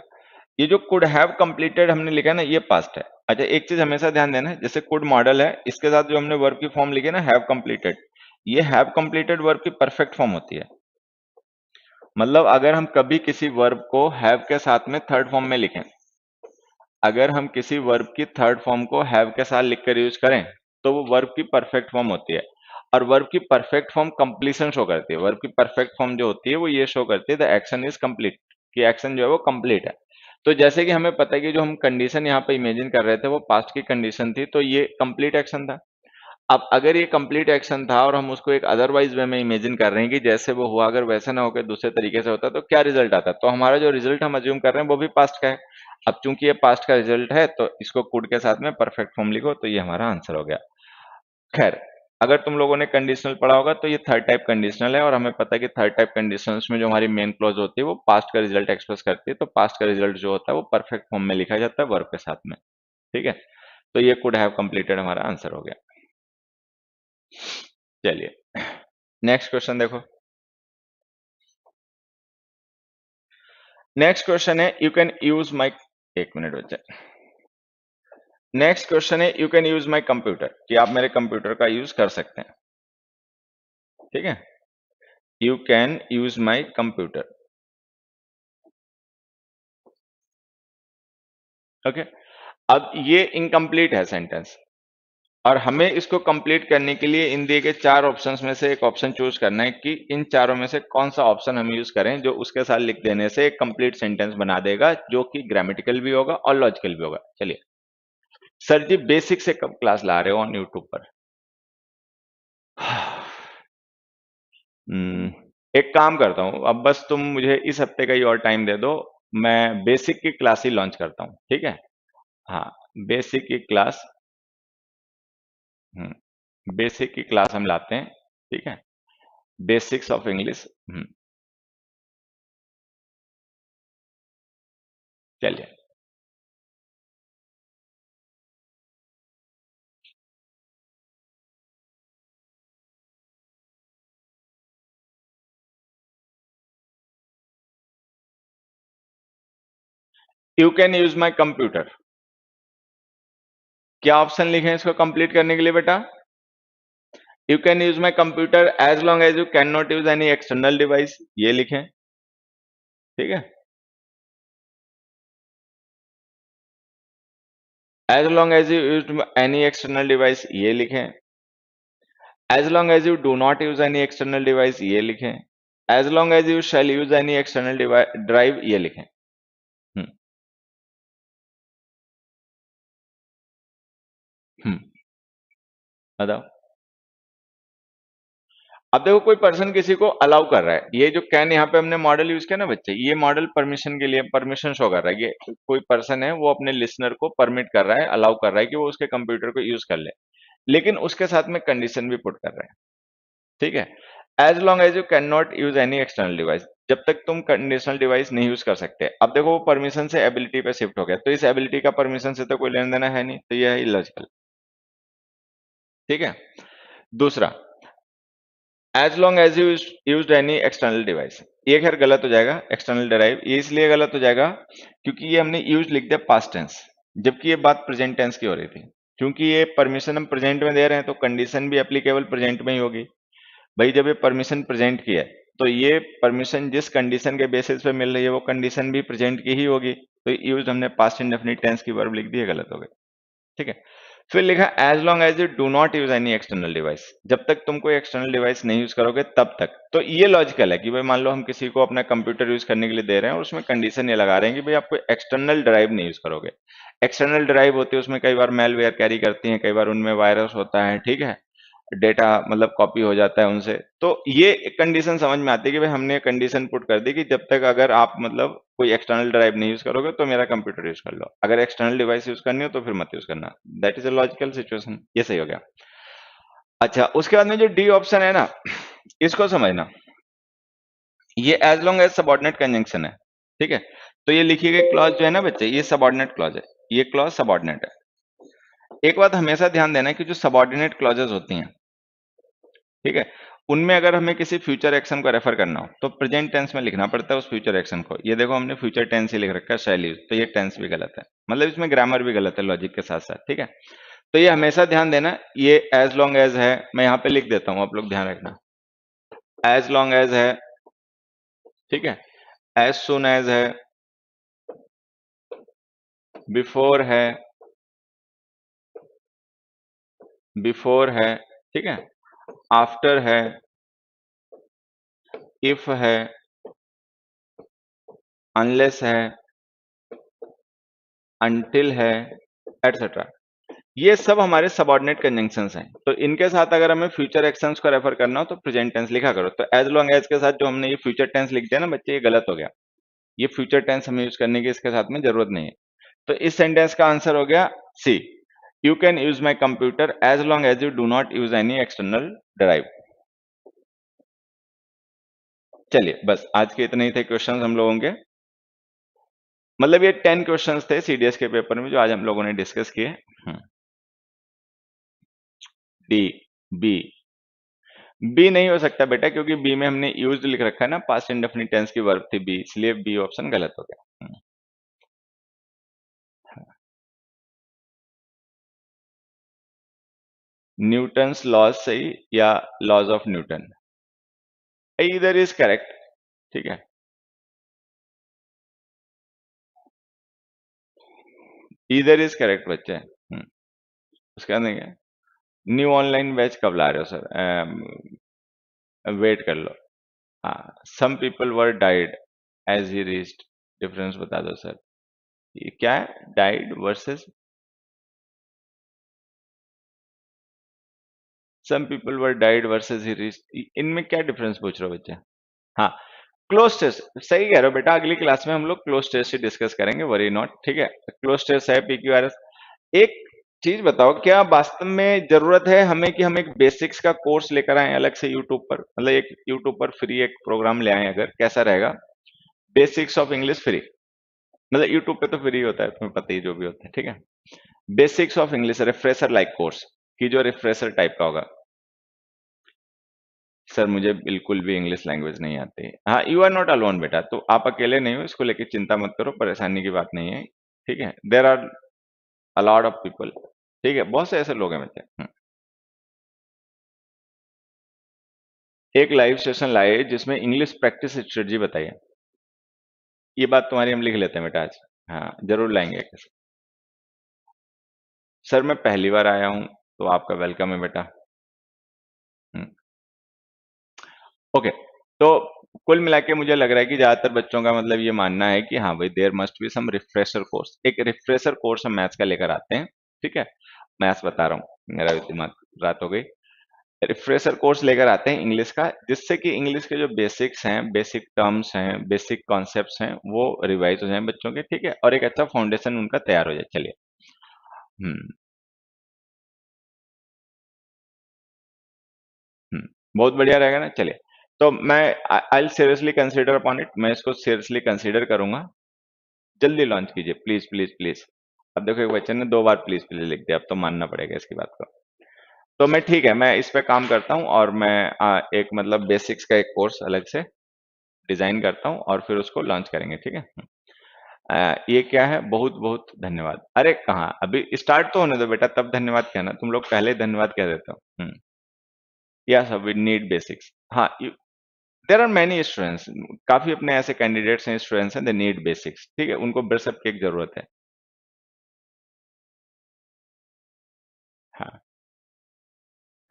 ये जो कुड हैव कंप्लीटेड हमने लिखा है ना, ये पास्ट है। अच्छा, एक चीज हमेशा ध्यान देना, जैसे कुड मॉडल है, इसके साथ जो हमने वर्ब की फॉर्म लिखी है ना, हैव कंप्लीटेड, ये हैव कंप्लीटेड वर्ब की परफेक्ट फॉर्म होती है। मतलब अगर हम कभी किसी वर्ब को हैव के साथ में थर्ड फॉर्म में लिखें, अगर हम किसी वर्ब की थर्ड फॉर्म को हैव के साथ लिखकर यूज करें, तो वो वर्ब की परफेक्ट फॉर्म होती है। और वर्ब की परफेक्ट फॉर्म कंप्लीशन शो करती है। वर्ब की परफेक्ट फॉर्म जो होती है वो ये शो करती है, द एक्शन इज कंप्लीट, कि एक्शन जो है वो कंप्लीट है। तो जैसे कि हमें पता है कि जो हम कंडीशन यहाँ पे इमेजिन कर रहे थे वो पास्ट की कंडीशन थी, तो ये कंप्लीट एक्शन था। अब अगर ये कंप्लीट एक्शन था और हम उसको एक अदरवाइज वे में इमेजिन कर रहे हैं कि जैसे वो हुआ, अगर वैसा ना होकर दूसरे तरीके से होता, तो क्या रिजल्ट आता, तो हमारा जो रिजल्ट हम अज्यूम कर रहे हैं वो भी पास्ट का है। अब चूंकि ये पास्ट का रिजल्ट है, तो इसको कुड के साथ में परफेक्ट फॉर्म लिखो, तो ये हमारा आंसर हो गया। खैर, अगर तुम लोगों ने कंडीशनल पढ़ा होगा तो ये थर्ड टाइप कंडीशनल है, और हमें पता है कि थर्ड टाइप कंडीशंस में जो हमारी मेन क्लॉज होती है वो पास्ट का रिजल्ट एक्सप्रेस करती है, तो पास्ट का रिजल्ट जो होता है वो परफेक्ट फॉर्म में लिखा जाता है वर्ब के साथ में, ठीक है। तो ये कुड हैव कंप्लीटेड हमारा आंसर हो गया। चलिए नेक्स्ट क्वेश्चन देखो। नेक्स्ट क्वेश्चन है, यू कैन यूज माई, एक मिनट बच्चे। नेक्स्ट क्वेश्चन है, you can use my computer, कि आप मेरे कंप्यूटर का यूज कर सकते हैं, ठीक है। You can use my computer, okay. अब ये इनकम्प्लीट है सेंटेंस, और हमें इसको कंप्लीट करने के लिए इन दिए गए चार ऑप्शंस में से एक ऑप्शन चूज करना है कि इन चारों में से कौन सा ऑप्शन हम यूज करें जो उसके साथ लिख देने से एक कंप्लीट सेंटेंस बना देगा, जो कि ग्रामेटिकल भी होगा और लॉजिकल भी होगा। चलिए, सर जी बेसिक से कब क्लास ला रहे हो ऑन यूट्यूब पर? एक काम करता हूँ, अब बस तुम मुझे इस हफ्ते का ही और टाइम दे दो, मैं बेसिक की क्लास ही लॉन्च करता हूँ, ठीक है? हाँ, बेसिक की क्लास। बेसिक की क्लास हम लाते हैं, ठीक है? Basics of English. चलिए। You can use my computer. क्या ऑप्शन लिखे हैं इसको कंप्लीट करने के लिए बेटा? You can use my computer as long as you can not use any external device, ये लिखें, ठीक है? As long as you use any external device, ये लिखें। As long as you do not use any external device, ये लिखें। As long as you shall use any external drive, ये लिखें। हम्म। हम्म। बताओ। अब देखो कोई पर्सन किसी को अलाउ कर रहा है, ये जो कैन यहाँ पे हमने मॉडल यूज किया ना बच्चे, ये मॉडल परमिशन के लिए परमिशन शो कर रहा है। ये कोई पर्सन है वो अपने लिसनर को परमिट कर रहा है, अलाउ कर रहा है कि वो उसके कंप्यूटर को यूज कर ले, लेकिन उसके साथ में कंडीशन भी पुट कर रहा है, ठीक है? As long as you can not use any external device, जब तक तुम कंडीशनल डिवाइस नहीं यूज कर सकते। अब देखो वो परमिशन से एबिलिटी पे शिफ्ट हो गया, तो इस एबिलिटी का परमिशन से तो कोई लेना देना है नहीं, तो यह है इलॉजिकल, ठीक है? दूसरा, as long as you use any external device, ये खैर गलत हो जाएगा। एक्सटर्नल ड्राइव ये इसलिए गलत हो जाएगा क्योंकि ये हमने यूज लिख दिया पास्ट टेंस, जबकि ये बात प्रेजेंट टेंस की हो रही थी। क्योंकि ये परमिशन हम प्रेजेंट में दे रहे हैं तो कंडीशन भी एप्लीकेबल प्रेजेंट में ही होगी। भाई जब ये परमिशन प्रेजेंट की है तो ये परमिशन जिस कंडीशन के बेसिस पे मिल रही है वो कंडीशन भी प्रेजेंट की ही होगी, तो यूज हमने पास्ट इंडेफिनिट टेंस की वर्ब लिख दी है, गलत हो गई, ठीक है? फिर लिखा as long as you do not use any external device, जब तक तुम कोई एक्सटर्नल डिवाइस नहीं यूज करोगे तब तक। तो ये लॉजिकल है कि भाई मान लो हम किसी को अपना कंप्यूटर यूज करने के लिए दे रहे हैं और उसमें कंडीशन ये लगा रहे हैं कि भाई आप कोई एक्सटर्नल ड्राइव नहीं यूज करोगे। एक्सटर्नल ड्राइव होती है उसमें कई बार मेलवेयर कैरी करती हैं, कई बार उनमें वायरस होता है, ठीक है? डेटा मतलब कॉपी हो जाता है उनसे, तो ये कंडीशन समझ में आती है कि भाई हमने कंडीशन पुट कर दी कि जब तक अगर आप मतलब कोई एक्सटर्नल ड्राइव नहीं यूज करोगे तो मेरा कंप्यूटर यूज कर लो, अगर एक्सटर्नल डिवाइस यूज करनी हो तो फिर मत यूज करना। That is a logical situation, ये सही हो गया। अच्छा, उसके बाद में जो डी ऑप्शन है ना, इसको समझना, ये as long as subordinate conjunction है, ठीक है? तो ये लिखी गई क्लॉज जो है ना बच्चे, ये सबऑर्डिनेट क्लॉज है, ये क्लॉज सबऑर्डिनेट है। एक बात हमेशा ध्यान देना कि जो सबऑर्डिनेट क्लॉजेस होती हैं, ठीक है, उनमें अगर हमें किसी फ्यूचर एक्शन को रेफर करना हो तो प्रेजेंट टेंस में लिखना पड़ता है उस फ्यूचर एक्शन को। ये देखो हमने फ्यूचर टेंस ही लिख रखा है शैल यूज, तो ये टेंस भी गलत है, मतलब इसमें ग्रामर भी गलत है लॉजिक के साथ साथ, ठीक है? तो ये हमेशा ध्यान देना, ये एज लॉन्ग एज है, मैं यहाँ पे लिख देता हूँ, आप लोग ध्यान रखना। एज लॉन्ग एज है, ठीक है? एज सुन एज है, बिफोर है, बिफोर है, ठीक है? आफ्टर है, इफ है, अनलेस है, अनटिल है, एटसेट्रा, ये सब हमारे सबऑर्डिनेट कंजंक्शंस हैं। तो इनके साथ अगर हमें फ्यूचर एक्शंस को रेफर करना हो तो प्रेजेंट टेंस लिखा करो। तो एज लॉन्ग एज के साथ जो हमने ये फ्यूचर टेंस लिख दिया ना बच्चे, ये गलत हो गया। ये फ्यूचर टेंस हमें यूज करने की इसके साथ में जरूरत नहीं है। तो इस सेंटेंस का आंसर हो गया C, you can use my computer as long as you do not use any external drive. चलिए बस आज के इतने ही थे क्वेश्चंस हम लोगों के, मतलब ये 10 क्वेश्चंस थे सीडीएस के पेपर में जो आज हम लोगों ने डिस्कस किए। डी, बी, बी नहीं हो सकता बेटा क्योंकि बी में हमने यूज्ड लिख रखा है ना, पास्ट इंडेफिनिट टेंस की वर्ब थी बी, इसलिए बी ऑप्शन गलत हो गया। न्यूटन्स लॉज सही या लॉज ऑफ न्यूटन, इधर इज करेक्ट, ठीक है? इधर इज करेक्ट बच्चे। उसका नहीं है। न्यू ऑनलाइन बैच कब ला रहे हो सर? वेट कर लो। हाँ, some people were died as he reached, difference बता दो सर। ये क्या है, died versus some people were died versus he reached, इनमें क्या डिफरेंस पूछ रहे हो बच्चे? हाँ, क्लोज टेस्ट सही कह रहे हो बेटा, अगली क्लास में हम लोग क्लोज टेस्ट ही डिस्कस करेंगे, वरी नॉट, ठीक है। क्लोज टेस्ट है पीक्यूआरएस। एक चीज बताओ, क्या वास्तव में जरूरत है हमें कि हम एक बेसिक्स का कोर्स लेकर आए अलग से यूट्यूब पर, मतलब एक यूट्यूब पर फ्री एक प्रोग्राम ले आए, अगर कैसा रहेगा? बेसिक्स ऑफ इंग्लिश फ्री, मतलब यूट्यूब पे तो फ्री होता है, तुम्हें पता ही जो भी होता है, ठीक है। Basics of English refresher like course, की जो रिफ्रेशर टाइप का होगा। सर मुझे बिल्कुल भी इंग्लिश लैंग्वेज नहीं आती। हाँ, यू आर नॉट अलोन बेटा, तो आप अकेले नहीं हो, इसको लेके चिंता मत करो, परेशानी की बात नहीं है, ठीक है। There are a lot of people, ठीक है, बहुत से ऐसे लोग हैं बच्चे। एक लाइव सेशन लाए जिसमें इंग्लिश प्रैक्टिस स्ट्रेटजी बताइए। ये बात तुम्हारी हम लिख लेते हैं बेटा आज। हाँ, जरूर लाएंगे। सर मैं पहली बार आया हूँ, तो आपका वेलकम है बेटा। हम्म, ओके। तो कुल मिला के मुझे लग रहा है कि ज्यादातर बच्चों का मतलब ये मानना है कि हाँ भाई, there must be some refresher course, एक रिफ्रेशर कोर्स हम मैथ्स का लेकर आते हैं, ठीक है। मैथ्स बता रहा हूँ, मेरा भी दिमाग, रात हो गई। रिफ्रेशर कोर्स लेकर आते हैं इंग्लिश का, जिससे कि इंग्लिश के जो बेसिक्स हैं, बेसिक टर्म्स हैं, बेसिक कॉन्सेप्ट्स हैं, वो रिवाइज हो जाए बच्चों के, ठीक है, और एक अच्छा फाउंडेशन उनका तैयार हो जाए। चलिए। हम्म। हम्म, बहुत बढ़िया रहेगा ना। चलिए, तो मैं I seriously consider upon it, मैं इसको सीरियसली कंसिडर करूंगा। जल्दी लॉन्च कीजिए प्लीज प्लीज प्लीज। अब देखो, एक बच्चे ने 2 बार प्लीज प्लीज लिख दिया, अब तो मानना पड़ेगा इसकी बात को। तो मैं, ठीक है, मैं इस पे काम करता हूँ, और मैं एक मतलब बेसिक्स का एक कोर्स अलग से डिजाइन करता हूँ, और फिर उसको लॉन्च करेंगे, ठीक है। ये क्या है? बहुत बहुत धन्यवाद। अरे कहाँ, अभी स्टार्ट तो होने दो बेटा, तब धन्यवाद कहना, तुम लोग पहले धन्यवाद कह देते हो। Yes, we need basics. हाँ, देर आर मैनी स्टूडेंट्स, काफी अपने ऐसे कैंडिडेट्स हैं, स्टूडेंट्स हैं, दे नीड बेसिक्स, ठीक है, उनको ब्रशअप की एक जरूरत है। हाँ,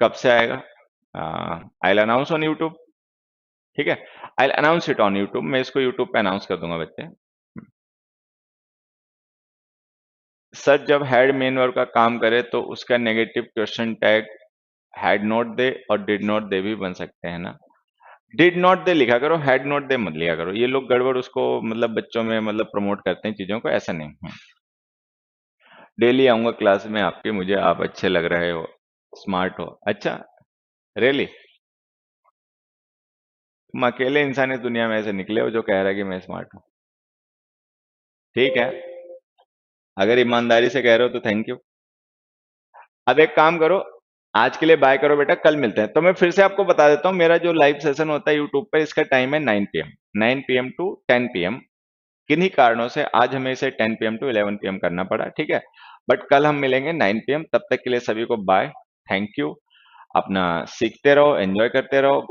कब से आएगा? आई अनाउंस ऑन यूट्यूब, ठीक है। आई अनाउंस इट ऑन यूट्यूब, मैं इसको यूट्यूब पे अनाउंस कर दूंगा बच्चे। सर जब हेड मेन वर्ब का काम करे तो उसका negative question tag had not they और डिड नॉट दे भी बन सकते हैं ना। डिड नॉट दे लिखा करो, हैड नॉट दे मत लिखा करो, ये लोग गड़बड़ उसको मतलब बच्चों में मतलब प्रमोट करते हैं चीजों को, ऐसा नहीं। डेली आऊंगा क्लास में आपके, मुझे आप अच्छे लग रहे हो, स्मार्ट हो। अच्छा, रियली? तुम अकेले इंसान इस दुनिया में ऐसे निकले हो जो कह रहा है कि मैं स्मार्ट हूँ। ठीक है, अगर ईमानदारी से कह रहे हो तो थैंक यू। अब एक काम करो, आज के लिए बाय करो बेटा, कल मिलते हैं। तो मैं फिर से आपको बता देता हूँ, मेरा जो लाइव सेशन होता है यूट्यूब पर, इसका टाइम है 9 PM, 9 PM टू 10 PM। किन्हीं कारणों से आज हमें इसे 10 PM टू 11 PM करना पड़ा, ठीक है। बट कल हम मिलेंगे 9 PM, तब तक के लिए सभी को बाय, थैंक यू। अपना सीखते रहो, एंजॉय करते रहो। गुड